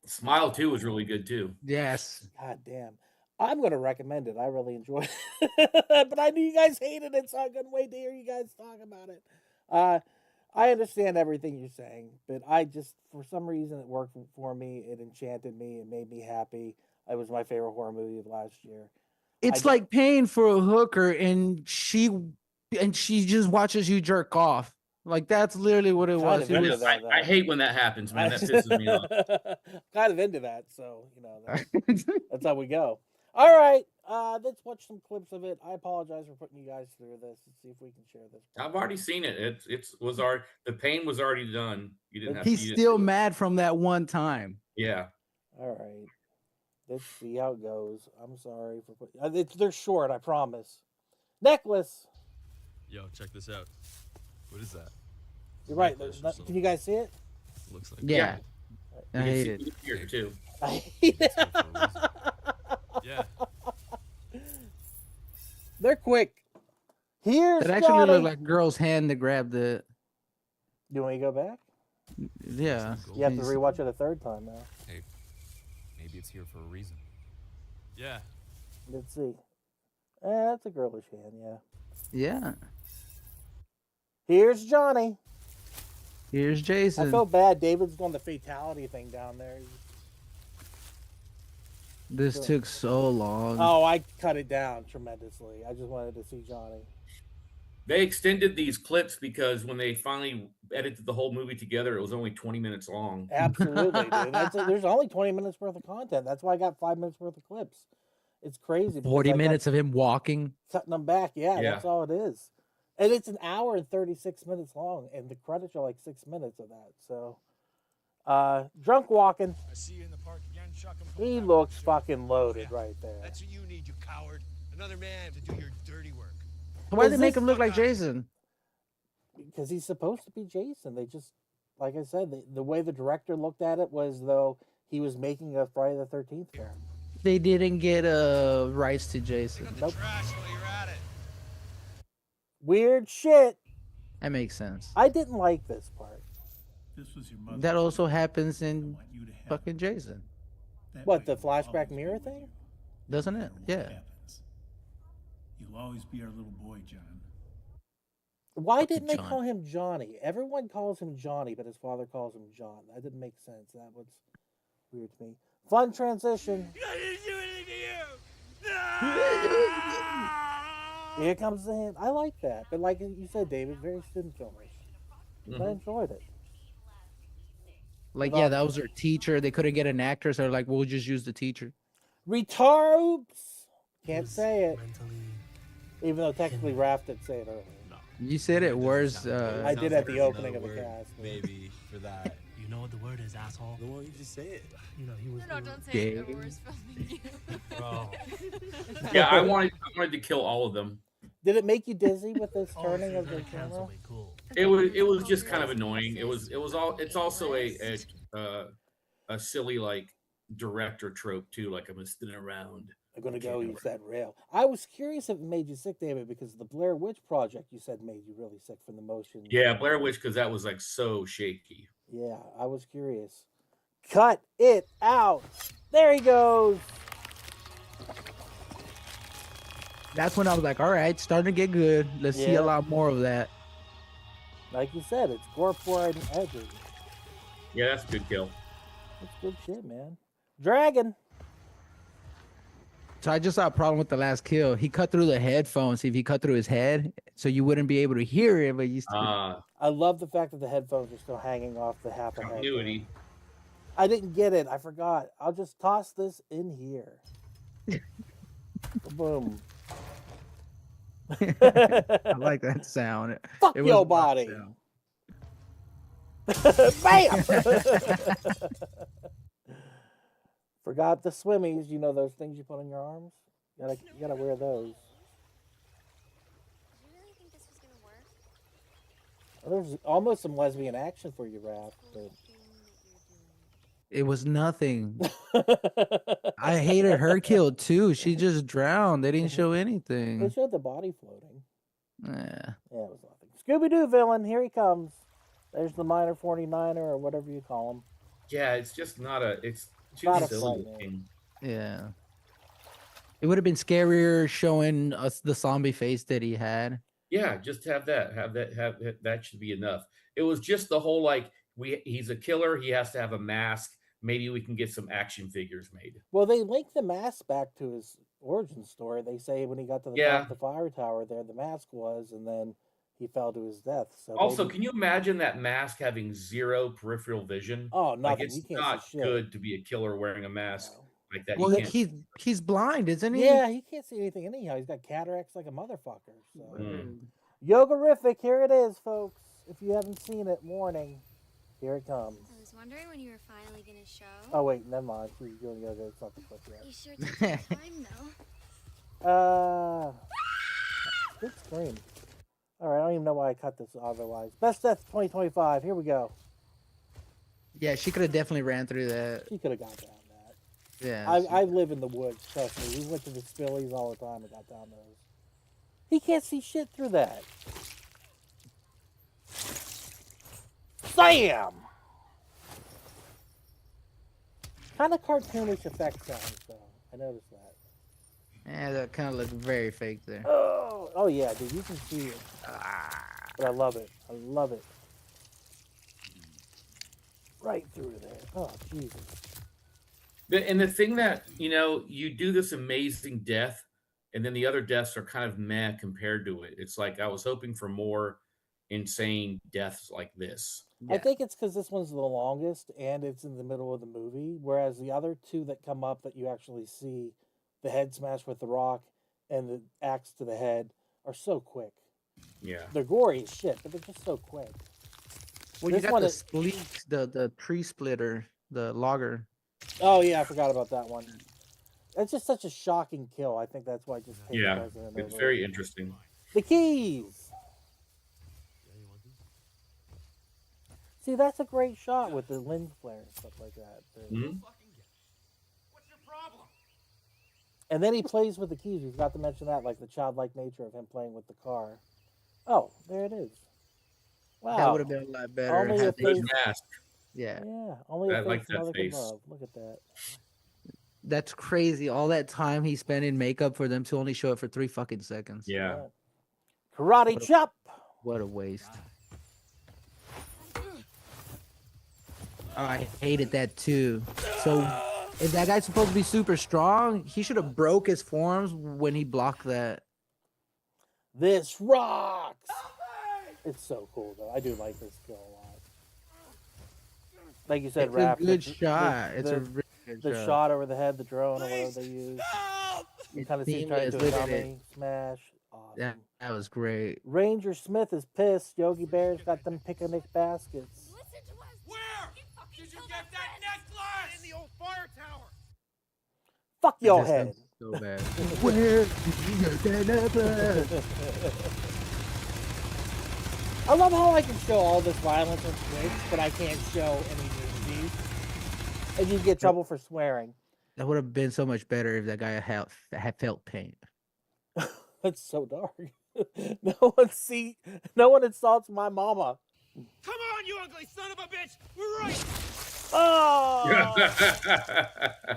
Speaker 3: Smile 2 was really good too.
Speaker 5: Yes.
Speaker 2: God damn. I'm going to recommend it. I really enjoyed it. But I knew you guys hated it, so I couldn't wait to hear you guys talk about it. I understand everything you're saying, but I just, for some reason, it worked for me. It enchanted me. It made me happy. It was my favorite horror movie of last year.
Speaker 5: It's like paying for a hooker and she just watches you jerk off. Like that's literally what it was.
Speaker 3: I hate when that happens, man. That pisses me off.
Speaker 2: Kind of into that, so that's how we go. All right, let's watch some clips of it. I apologize for putting you guys through this. Let's see if we can share this.
Speaker 3: I've already seen it. The pain was already done. You didn't have
Speaker 5: He's
Speaker 3: to
Speaker 5: still mad from that one time.
Speaker 3: Yeah.
Speaker 2: All right, let's see how it goes. I'm sorry for putting. They're short, I promise. Necklace.
Speaker 7: Yo, check this out. What is that?
Speaker 2: You're right. Can you guys see it?
Speaker 7: Looks like
Speaker 5: yeah. I hate it.
Speaker 3: Here too.
Speaker 2: I hate it.
Speaker 7: Yeah.
Speaker 2: They're quick. Here's
Speaker 5: It actually
Speaker 2: Johnny.
Speaker 5: looked like a girl's hand that grabbed it.
Speaker 2: You want to go back?
Speaker 5: Yeah.
Speaker 2: You have to rewatch it a third time now.
Speaker 7: Hey, maybe it's here for a reason. Yeah.
Speaker 2: Let's see. That's a girlish hand, yeah.
Speaker 5: Yeah.
Speaker 2: Here's Johnny.
Speaker 5: Here's Jason.
Speaker 2: I felt bad. David's doing the fatality thing down there.
Speaker 5: This took so long.
Speaker 2: Oh, I cut it down tremendously. I just wanted to see Johnny.
Speaker 3: They extended these clips because when they finally edited the whole movie together, it was only 20 minutes long.
Speaker 2: Absolutely, dude. There's only 20 minutes worth of content. That's why I got 5 minutes worth of clips. It's crazy.
Speaker 5: 40 minutes of him walking.
Speaker 2: Cutting them back. Yeah, that's all it is. And it's an hour and 36 minutes long, and the credits are like 6 minutes of that. So, drunk walking.
Speaker 8: I see you in the park again, Chuck.
Speaker 2: He looks fucking loaded right there.
Speaker 8: That's what you need, you coward. Another man to do your dirty work.
Speaker 5: Why did they make him look like Jason?
Speaker 2: Because he's supposed to be Jason. They just, like I said, the way the director looked at it was though he was making a Friday the 13th film.
Speaker 5: They didn't get rights to Jason.
Speaker 2: Nope.
Speaker 8: Trash while you're at it.
Speaker 2: Weird shit.
Speaker 5: That makes sense.
Speaker 2: I didn't like this part.
Speaker 9: This was your mother.
Speaker 5: That also happens
Speaker 9: I
Speaker 5: in
Speaker 9: want you to have
Speaker 5: fucking Jason,
Speaker 9: That
Speaker 2: What,
Speaker 9: way
Speaker 2: the
Speaker 9: you'll always
Speaker 2: flashback
Speaker 9: be
Speaker 2: mirror
Speaker 9: with
Speaker 2: thing?
Speaker 9: you,
Speaker 5: doesn't
Speaker 9: no
Speaker 5: it?
Speaker 9: matter what
Speaker 5: Yeah.
Speaker 9: happens. You'll always be our little boy, John.
Speaker 2: Why
Speaker 5: Fucking
Speaker 2: didn't they
Speaker 5: John.
Speaker 2: call him Johnny? Everyone calls him Johnny, but his father calls him John. That didn't make sense. That was weird to me. Fun transition.
Speaker 8: I didn't do anything to you.
Speaker 2: Here comes the hand. I like that. But like you said, David, very student filmish.
Speaker 3: Mhm.
Speaker 2: I enjoyed it.
Speaker 5: Like, yeah, that was their teacher. They couldn't get an actor, so they're like, we'll just use the teacher.
Speaker 2: Retarbs! Can't say it. Even though technically Raph did say it earlier.
Speaker 5: You said it worse.
Speaker 2: I did at the opening of the cast.
Speaker 8: Maybe for that. You know what the word is, asshole? No, you just say it. You know, he was.
Speaker 10: No, don't say
Speaker 5: Gay.
Speaker 10: it. We're filming you.
Speaker 8: Bro.
Speaker 3: Yeah, I wanted to kill all of them.
Speaker 2: Did it make you dizzy with this turning of the camera?
Speaker 3: It was just kind of annoying. It's also a silly like director trope too, like I'm just sitting around.
Speaker 2: I'm gonna go use that rail. I was curious if it made you sick, David, because the Blair Witch Project you said made you really sick from the motion.
Speaker 3: Yeah, Blair Witch, because that was like so shaky.
Speaker 2: Yeah, I was curious. Cut it out. There he goes.
Speaker 5: That's when I was like, all right, starting to get good. Let's see
Speaker 2: Yeah.
Speaker 5: a lot more of that.
Speaker 2: Like you said, it's gore, blood, and edges.
Speaker 3: Yeah, that's a good kill.
Speaker 2: That's good shit, man. Dragon.
Speaker 5: So I just saw a problem with the last kill. He cut through the headphones. If he cut through his head, so you wouldn't be able to hear it, but you still.
Speaker 2: I love the fact that the headphones are still hanging off the half a head.
Speaker 3: Continuity.
Speaker 2: I didn't get it. I forgot. I'll just toss this in here. Boom.
Speaker 5: I like that sound.
Speaker 2: Fuck
Speaker 5: It was
Speaker 2: your
Speaker 5: a
Speaker 2: body.
Speaker 5: sound.
Speaker 2: Bam! Forgot the swimmies. You know those things you put on your arms? You gotta wear those.
Speaker 10: Did you really think this was gonna work?
Speaker 2: Well, there's almost some lesbian action for you, Raph. But...
Speaker 5: It was nothing. I hated her kill too. She just drowned. They didn't show
Speaker 2: They
Speaker 5: anything.
Speaker 2: showed the body floating.
Speaker 5: Yeah.
Speaker 2: Yeah, it was nothing. Scooby-Doo villain, here he comes. There's the minor 49er or whatever you call him.
Speaker 3: Yeah, it's just not a. It's too
Speaker 2: Not a
Speaker 3: silly
Speaker 2: fight,
Speaker 3: looking.
Speaker 5: Yeah. It would have been scarier showing us the zombie face that he had.
Speaker 3: Yeah, just have that. That should be enough. It was just the whole like he's a killer. He has to have a mask. Maybe we can get some action figures made.
Speaker 2: Well, they link the mask back to his origin story. They say when he got to the top of the fire tower there, the mask was, and then he fell to his death. So
Speaker 3: Also,
Speaker 2: maybe...
Speaker 3: can you imagine that mask having zero peripheral vision?
Speaker 2: Oh, nothing.
Speaker 3: Like, it's
Speaker 2: You can't
Speaker 3: not
Speaker 2: see shit.
Speaker 3: good to be a killer wearing a mask like that.
Speaker 5: Well,
Speaker 3: You can't-
Speaker 5: he's blind, isn't he?
Speaker 2: Yeah, he can't see anything anyhow. He's got cataracts like a motherfucker. So.
Speaker 3: Mm.
Speaker 2: Yogarific, here it is, folks. If you haven't seen it, warning. Here it comes.
Speaker 10: I was wondering when you were finally gonna show.
Speaker 2: Oh, wait, never mind. She's doing yoga. It's not the clip yet.
Speaker 10: You sure took your time though.
Speaker 2: Good scream. All right, I don't even know why I cut this otherwise. Best Death 2025. Here we go.
Speaker 5: Yeah, she could have definitely ran through that.
Speaker 2: She could have got down that.
Speaker 5: Yeah.
Speaker 2: I live in the woods, trust me. We went to the Spillies all the time and got down those. He can't see shit through that. Sam! Kind of cartoonish effect sounds, though. I noticed that.
Speaker 5: Yeah, that kind of looked very fake there.
Speaker 2: Oh yeah, dude, you can see it. But I love it. I love it. Right through there. Oh, Jesus.
Speaker 3: And the thing that, you do this amazing death, and then the other deaths are kind of meh compared to it. It's like I was hoping for more insane deaths like this.
Speaker 2: Yeah. I think it's because this one's the longest and it's in the middle of the movie, whereas the other two that come up that you actually see, the head smash with the rock and the axe to the head, are so quick.
Speaker 3: Yeah.
Speaker 2: They're gory as shit, but they're just so quick.
Speaker 5: Well,
Speaker 2: This
Speaker 5: you got
Speaker 2: one
Speaker 5: the
Speaker 2: is-
Speaker 5: spleet, the tree splitter, the logger.
Speaker 2: Oh yeah, I forgot about that one. It's just such a shocking kill. I think that's why I just hate
Speaker 3: Yeah,
Speaker 2: President
Speaker 3: it's
Speaker 2: over
Speaker 3: very
Speaker 2: it.
Speaker 3: interesting.
Speaker 2: The keys. See, that's a great shot with the lens flare and stuff like that.
Speaker 3: Mhm.
Speaker 2: And then he plays with the keys. We forgot to mention that, like the childlike nature of him playing with the car. Oh, there it is. Wow.
Speaker 5: That would have been a lot better.
Speaker 2: Only
Speaker 5: had
Speaker 2: a
Speaker 5: they-
Speaker 3: Good
Speaker 2: face.
Speaker 3: mask.
Speaker 5: yeah,
Speaker 2: Yeah, only
Speaker 3: I
Speaker 2: a
Speaker 3: like
Speaker 2: face
Speaker 3: that
Speaker 2: mother can
Speaker 3: face.
Speaker 2: love. Look at that.
Speaker 5: that's crazy. All that time he spent in makeup for them to only show it for 3 fucking seconds.
Speaker 3: Yeah.
Speaker 2: Right. Karate
Speaker 5: What a-
Speaker 2: chop.
Speaker 5: What a waste. Oh, I hated that too. So if that guy's supposed to be super strong, he should have broke his forms when he blocked that.
Speaker 2: This rocks. It's so cool though. I do like this kill a lot. Like you said,
Speaker 5: It's
Speaker 2: Raph,
Speaker 5: a good shot. It's a
Speaker 2: the,
Speaker 5: really good
Speaker 2: the
Speaker 5: shot.
Speaker 2: shot over the head, the drone, or whatever they use. You
Speaker 5: It's
Speaker 2: kind of see him trying to do a
Speaker 5: seamless. Look at it.
Speaker 2: dummy smash. Awesome.
Speaker 5: That was great.
Speaker 2: Ranger Smith is pissed. Yogi Bear's got them picnic baskets.
Speaker 8: Where did you get that necklace? In the old fire tower.
Speaker 2: Fuck
Speaker 5: It
Speaker 2: your
Speaker 5: just
Speaker 2: head.
Speaker 5: sounds so bad. Where did you get that necklace?
Speaker 2: I love how I can show all this violence on Twitch, but I can't show any nudity. And you get trouble for swearing.
Speaker 5: That would have been so much better if that guy had felt pain.
Speaker 2: That's so dark. No one insults my mama.
Speaker 8: Come on, you ugly son of a bitch! We're right.
Speaker 2: Oh,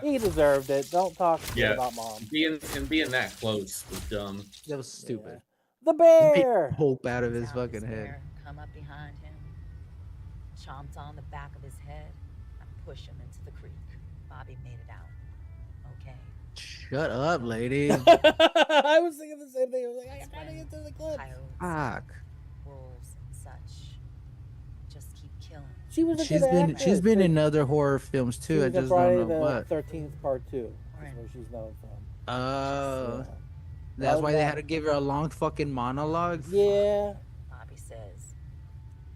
Speaker 2: he deserved it. Don't talk shit
Speaker 3: Yeah.
Speaker 2: about mom.
Speaker 3: being that close was dumb.
Speaker 5: That was stupid.
Speaker 2: The
Speaker 5: Beat
Speaker 2: bear.
Speaker 5: hope out of his
Speaker 6: Found
Speaker 5: fucking head.
Speaker 6: bear, come up behind him, chomped on the back of his head, and pushed him into the creek. Bobby made it out. Okay.
Speaker 5: Shut up, lady.
Speaker 2: I was thinking the same thing. I was like, I'm trying to get to the clip.
Speaker 6: Coyotes,
Speaker 5: Fuck.
Speaker 6: wolves, and such. Just keep killing.
Speaker 2: She was a
Speaker 5: She's
Speaker 2: good
Speaker 5: been
Speaker 2: actress.
Speaker 5: in other horror films
Speaker 2: She
Speaker 5: too. I
Speaker 2: was in
Speaker 5: just
Speaker 2: Friday
Speaker 5: don't know
Speaker 2: the
Speaker 5: what.
Speaker 2: 13th Part 2. That's where she's known from.
Speaker 5: Oh,
Speaker 2: Yeah.
Speaker 5: that's
Speaker 2: Love
Speaker 5: why they
Speaker 2: that.
Speaker 5: had to give her a long fucking monologue.
Speaker 2: Yeah.
Speaker 6: Bobby says,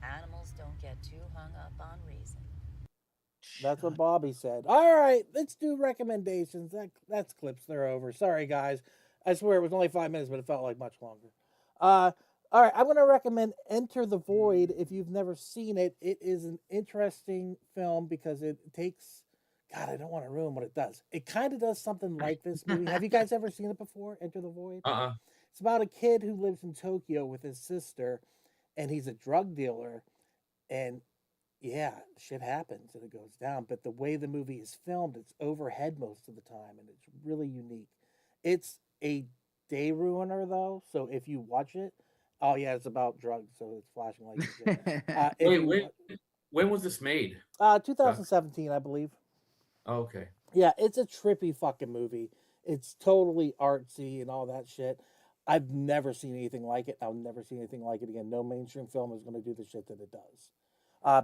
Speaker 6: animals don't get too hung up on reason.
Speaker 2: That's what Bobby said. All right, let's do recommendations. That's clips. They're over. Sorry, guys. I swear it was only 5 minutes, but it felt like much longer. All right, I'm going to recommend Enter the Void. If you've never seen it, it is an interesting film because it takes... God, I don't want to ruin what it does. It kind of does something like this movie. Have you guys ever seen it before, Enter the Void? It's about a kid who lives in Tokyo with his sister, and he's a drug dealer. And yeah, shit happens and it goes down. But the way the movie is filmed, it's overhead most of the time, and it's really unique. It's a day ruiner, though. So if you watch it, oh yeah, it's about drugs, so it's flashing lights.
Speaker 3: Wait, when was this made?
Speaker 2: 2017, I believe.
Speaker 3: Oh, okay.
Speaker 2: Yeah, it's a trippy fucking movie. It's totally artsy and all that shit. I've never seen anything like it. I'll never see anything like it again. No mainstream film is going to do the shit that it does.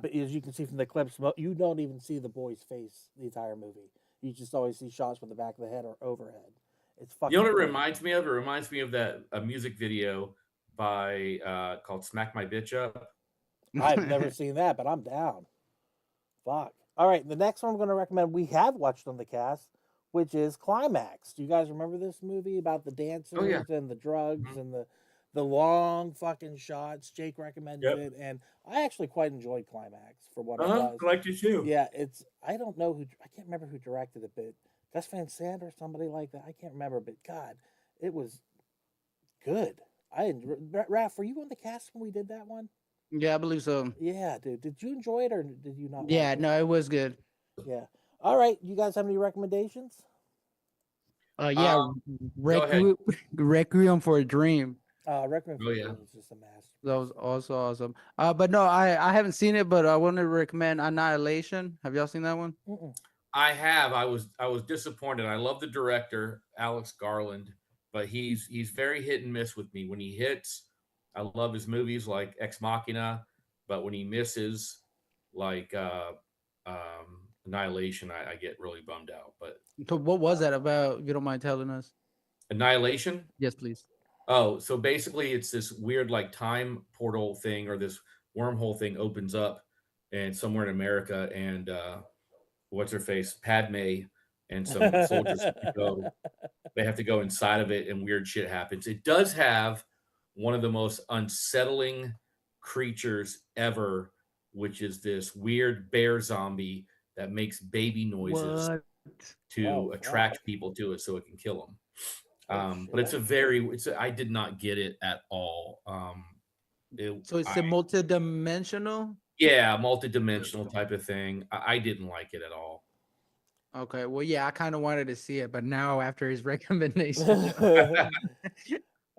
Speaker 2: But as you can see from the clips, you don't even see the boy's face the entire movie. You just always see shots from the back of the head or overhead. It's fucking.
Speaker 3: You know what it
Speaker 2: great.
Speaker 3: reminds me of? It reminds me of that a music video by called "Smack My Bitch Up."
Speaker 2: I've never seen that, but I'm down. Fuck. All right, the next one I'm going to recommend we have watched on the cast, which is Climax. Do you guys remember this movie about the dancers and the drugs and the long fucking shots? Jake recommended it, and I actually quite enjoyed Climax for what it was.
Speaker 3: I liked it too.
Speaker 2: Yeah, I don't know I can't remember who directed it, but Gus Van Sant or somebody like that. I can't remember, but God, it was good. Raph, were you on the cast when we did that one?
Speaker 5: Yeah, I believe so.
Speaker 2: Yeah, dude. Did you enjoy it or did you not?
Speaker 5: Yeah, no, it was good.
Speaker 2: Yeah. All right. You guys have any recommendations?
Speaker 5: Yeah, Requiem for a Dream.
Speaker 2: Requiem for a
Speaker 3: yeah.
Speaker 2: Dream is just a masterpiece.
Speaker 5: That was also awesome. But no, I haven't seen it, but I want to recommend Annihilation. Have y'all seen that one?
Speaker 2: Mm-mm.
Speaker 3: I have. I was disappointed. I love the director, Alex Garland, but he's very hit and miss with me. When he hits, I love his movies like Ex Machina, but when he misses, like Annihilation, I get really bummed out. But
Speaker 5: So what was that about, if you don't mind telling us?
Speaker 3: Annihilation?
Speaker 5: Yes, please.
Speaker 3: Oh, so basically it's this weird like time portal thing or this wormhole thing opens up and somewhere in America, and what's her face? Padme and some soldiers they have to go inside of it and weird shit happens. It does have one of the most unsettling creatures ever, which is this weird bear zombie that makes baby noises to attract people to it so it can kill them. But I did not get it at all.
Speaker 5: So it's a multi-dimensional.
Speaker 3: Yeah, multi-dimensional type of thing. I didn't like it at all.
Speaker 5: Okay, well, yeah, I kind of wanted to see it, but now after his recommendation,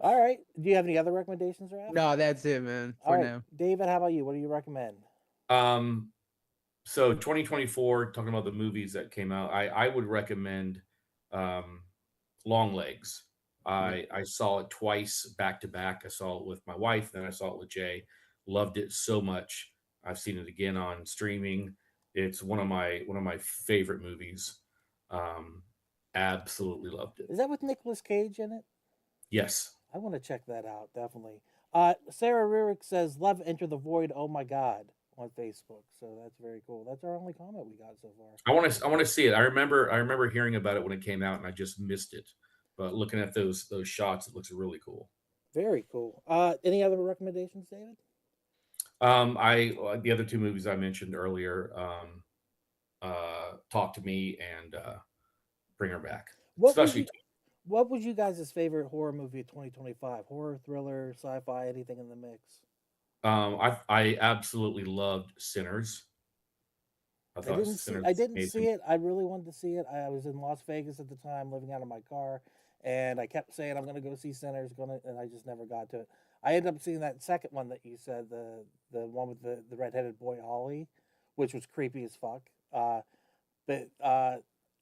Speaker 2: All right. Do you have any other recommendations, Raph?
Speaker 5: no, that's it, man. For
Speaker 2: All right,
Speaker 5: now.
Speaker 2: David, how about you? What do you recommend?
Speaker 3: So 2024, talking about the movies that came out, I would recommend Long Legs. I saw it twice back to back. I saw it with my wife, then I saw it with Jay. Loved it so much. I've seen it again on streaming. It's one of my favorite movies. Absolutely loved it.
Speaker 2: Is that with Nicolas Cage in it?
Speaker 3: Yes.
Speaker 2: I want to check that out, definitely. Sarah Rurik says, "Love Enter the Void." Oh my God, on Facebook. So that's very cool. That's our only comment we got so far.
Speaker 3: I want to see it. I remember hearing about it when it came out, and I just missed it. But looking at those shots, it looks really cool.
Speaker 2: Very cool. Any other recommendations, David?
Speaker 3: The other two movies I mentioned earlier, Talk to Me and Bring Her Back.
Speaker 2: What was you guys' favorite horror movie of 2025? Horror, thriller, sci-fi, anything in the mix?
Speaker 3: I absolutely loved Sinners.
Speaker 2: I didn't see it. I really wanted to see it. I was in Las Vegas at the time, living out of my car, and I kept saying I'm going to go see Sinners, and I just never got to it. I ended up seeing that second one that you said, the one with the redheaded boy Ollie, which was creepy as fuck.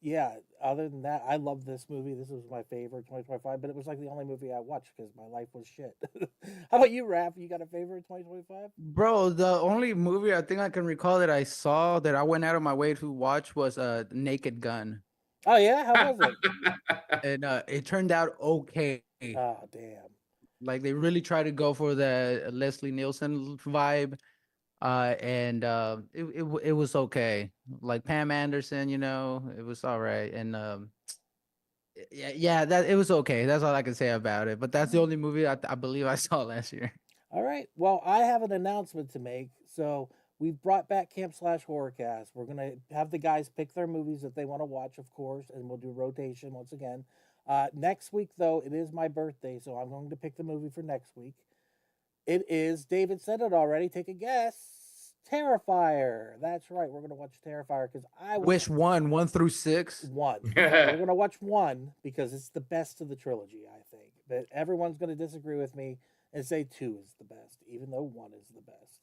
Speaker 2: Yeah, other than that, I love this movie. This was my favorite 2025, but it was like the only movie I watched because my life was shit. How about you, Raph? You got a favorite 2025?
Speaker 5: Bro, the only movie I think I can recall that I saw that I went out of my way to watch was Naked Gun.
Speaker 2: Oh yeah, how was it?
Speaker 5: And it turned out okay.
Speaker 2: Oh damn!
Speaker 5: Like they really tried to go for the Leslie Nielsen vibe, and it was okay. Like Pam Anderson, it was all right, and yeah, that it was okay. That's all I can say about it. But that's the only movie I believe I saw last year.
Speaker 2: All right. Well, I have an announcement to make. So we've brought back Camp/Horrorcast. We're gonna have the guys pick their movies that they want to watch, of course, and we'll do rotation once again. Next week, though, it is my birthday, so I'm going to pick the movie for next week. It is, David said it already. Take a guess. Terrifier. That's right. We're going to watch Terrifier because
Speaker 5: Which one? 1 through 6?
Speaker 2: 1. We're going to watch 1 because it's the best of the trilogy, I think. But everyone's going to disagree with me and say 2 is the best, even though 1 is the best.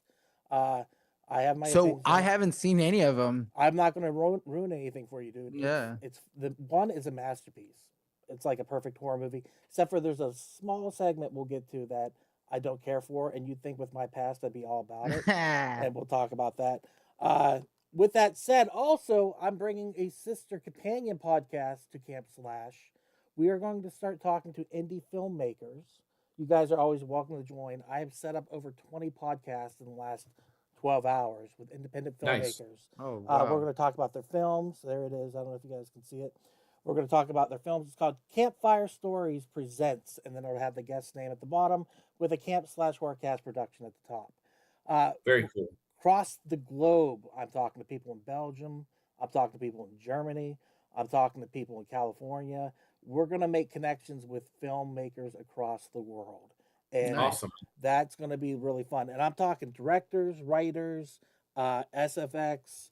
Speaker 2: I have my.
Speaker 5: So I haven't seen any of them.
Speaker 2: I'm not going to ruin anything for you, dude.
Speaker 5: Yeah.
Speaker 2: It's the 1 is a masterpiece. It's like a perfect horror movie, except for there's a small segment we'll get to that I don't care for, and you'd think with my past I'd be all about it, and we'll talk about that. With that said, also, I'm bringing a sister companion podcast to Camp Slash. We are going to start talking to indie filmmakers. You guys are always welcome to join. I have set up over 20 podcasts in the last 12 hours with independent filmmakers.
Speaker 3: Nice.
Speaker 5: Oh, wow.
Speaker 2: We're going to talk about their films. There it is. I don't know if you guys can see it. We're going to talk about their films. It's called Campfire Stories Presents, and then it'll have the guest name at the bottom with a Camp/Horrorcast production at the top.
Speaker 3: Very cool.
Speaker 2: Across the globe, I'm talking to people in Belgium. I'm talking to people in Germany. I'm talking to people in California. We're going to make connections with filmmakers across the world. And
Speaker 3: awesome.
Speaker 2: That's going to be really fun. And I'm talking directors, writers, SFX,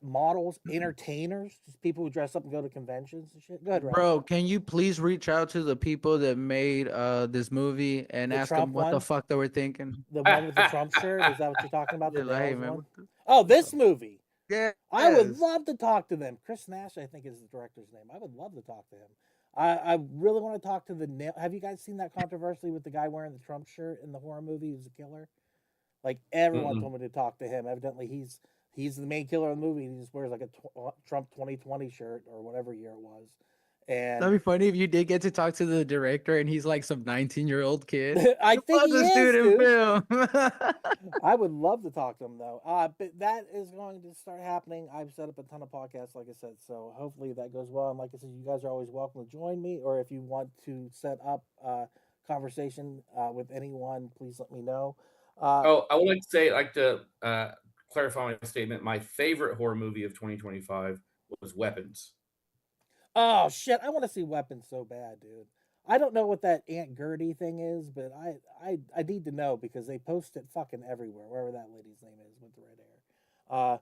Speaker 2: models, entertainers, just people who dress up and go to conventions and shit. Good, right?
Speaker 5: Bro, can you please reach out to the people that made this movie and ask them what the fuck they were thinking?
Speaker 2: The one with the Trump shirt? Is that what you're talking about?
Speaker 5: Hey, man,
Speaker 2: Oh, this movie.
Speaker 5: Yeah.
Speaker 2: I would love to talk to them. Chris Nash, I think, is the director's name. I would love to talk to him. I really want to talk to the... Have you guys seen that controversy with the guy wearing the Trump shirt in the horror movie who's a killer? Like, everyone told me to talk to him. Evidently, he's the main killer of the movie. He just wears like a Trump 2020 shirt or whatever year it was. And
Speaker 5: that'd be funny if you did get to talk to the director and he's like some 19-year-old kid.
Speaker 2: I think he is,
Speaker 5: dude. Film.
Speaker 2: I would love to talk to him though. But that is going to start happening. I've set up a ton of podcasts, like I said, so hopefully that goes well. And like I said, you guys are always welcome to join me, or if you want to set up conversation with anyone, please let me know.
Speaker 3: I would like to say, clarify my statement. My favorite horror movie of 2025 was Weapons.
Speaker 2: Oh shit! I want to see Weapons so bad, dude. I don't know what that Aunt Gertie thing is, but I need to know because they post it fucking everywhere, wherever that lady's name is with the red hair.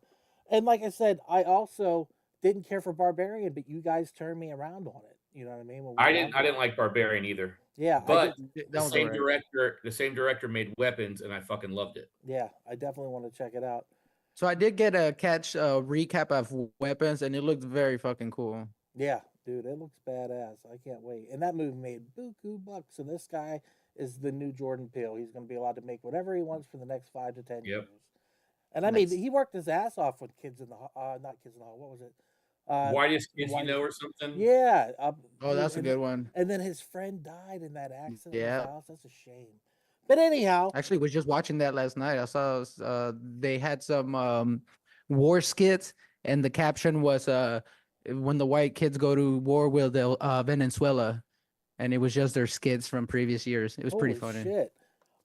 Speaker 2: And like I said, I also didn't care for Barbarian, but you guys turned me around on it. You know what I mean? When we
Speaker 3: I
Speaker 2: watched
Speaker 3: didn't
Speaker 2: it.
Speaker 3: like Barbarian either.
Speaker 2: Yeah,
Speaker 3: But
Speaker 5: That
Speaker 3: the
Speaker 5: was
Speaker 3: same
Speaker 5: alright.
Speaker 3: director made Weapons, and I fucking loved it.
Speaker 2: Yeah, I definitely want to check it out.
Speaker 5: So I did get a recap of Weapons, and it looked very fucking cool.
Speaker 2: Yeah, dude, it looks badass. I can't wait. And that movie made buku bucks. And this guy is the new Jordan Peele. He's going to be allowed to make whatever he wants for the next 5 to 10 years. And I mean, he worked his ass off with Kids in the not Kids in the Hall. What was it?
Speaker 3: Whitest Kids You Know or something.
Speaker 2: Yeah.
Speaker 5: Oh, that's a good one.
Speaker 2: And then his friend died in that accident.
Speaker 5: Yeah.
Speaker 2: In his house. That's a shame. But anyhow,
Speaker 5: Actually, was just watching that last night. I saw they had some war skits, and the caption was when the white kids go to war with Venezuela, and it was just their skits from previous years. It was pretty
Speaker 2: holy
Speaker 5: funny.
Speaker 2: Shit.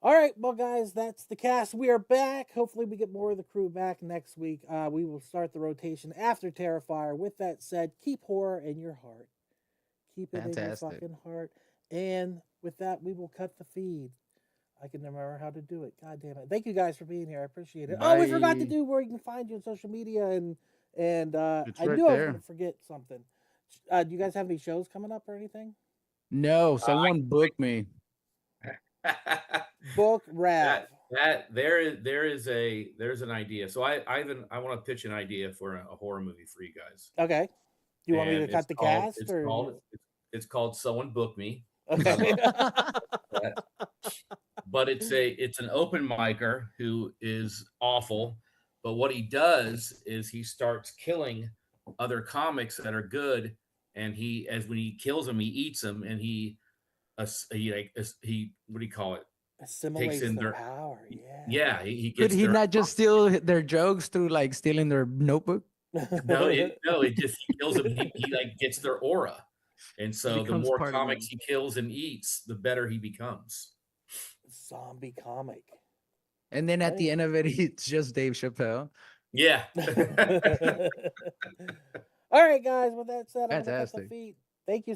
Speaker 2: All right, well, guys, that's the cast. We are back. Hopefully, we get more of the crew back next week. We will start the rotation after Terrifier. With that said, keep horror in your heart. Keep it in your fucking heart. And with that, we will cut the feed. I can never remember how to do it. God damn it. Thank you guys for being here. I appreciate it.
Speaker 5: Bye.
Speaker 2: Oh, we forgot to do where you can find you on social media. And I
Speaker 5: It's
Speaker 2: knew
Speaker 5: right
Speaker 2: I was
Speaker 5: there.
Speaker 2: going to forget something. Do you guys have any shows coming up or anything?
Speaker 5: No, someone booked me.
Speaker 2: Book Rav.
Speaker 3: There's an idea. So I want to pitch an idea for a horror movie for you guys.
Speaker 2: Okay. Do you want me to cut the cast?
Speaker 3: It's called Someone Book Me.
Speaker 2: Okay.
Speaker 3: But it's an open micer who is awful. But what he does is he starts killing other comics that are good, and when he kills them, he eats them, and he what do you call it?
Speaker 2: Assimilates their power.
Speaker 3: Yeah. He
Speaker 5: Could
Speaker 3: gets
Speaker 5: he not just steal their jokes through like stealing their notebook?
Speaker 3: it just he kills them. He like gets their aura, and so the
Speaker 5: becomes
Speaker 3: more
Speaker 5: part of
Speaker 3: comics
Speaker 5: them.
Speaker 3: he kills and eats, the better he becomes.
Speaker 2: Zombie comic.
Speaker 5: And then at the end of it, it's just Dave Chappelle.
Speaker 3: Yeah.
Speaker 2: All right, guys. With that said, I'm gonna cut the
Speaker 5: Fantastic.
Speaker 2: feed. Thank you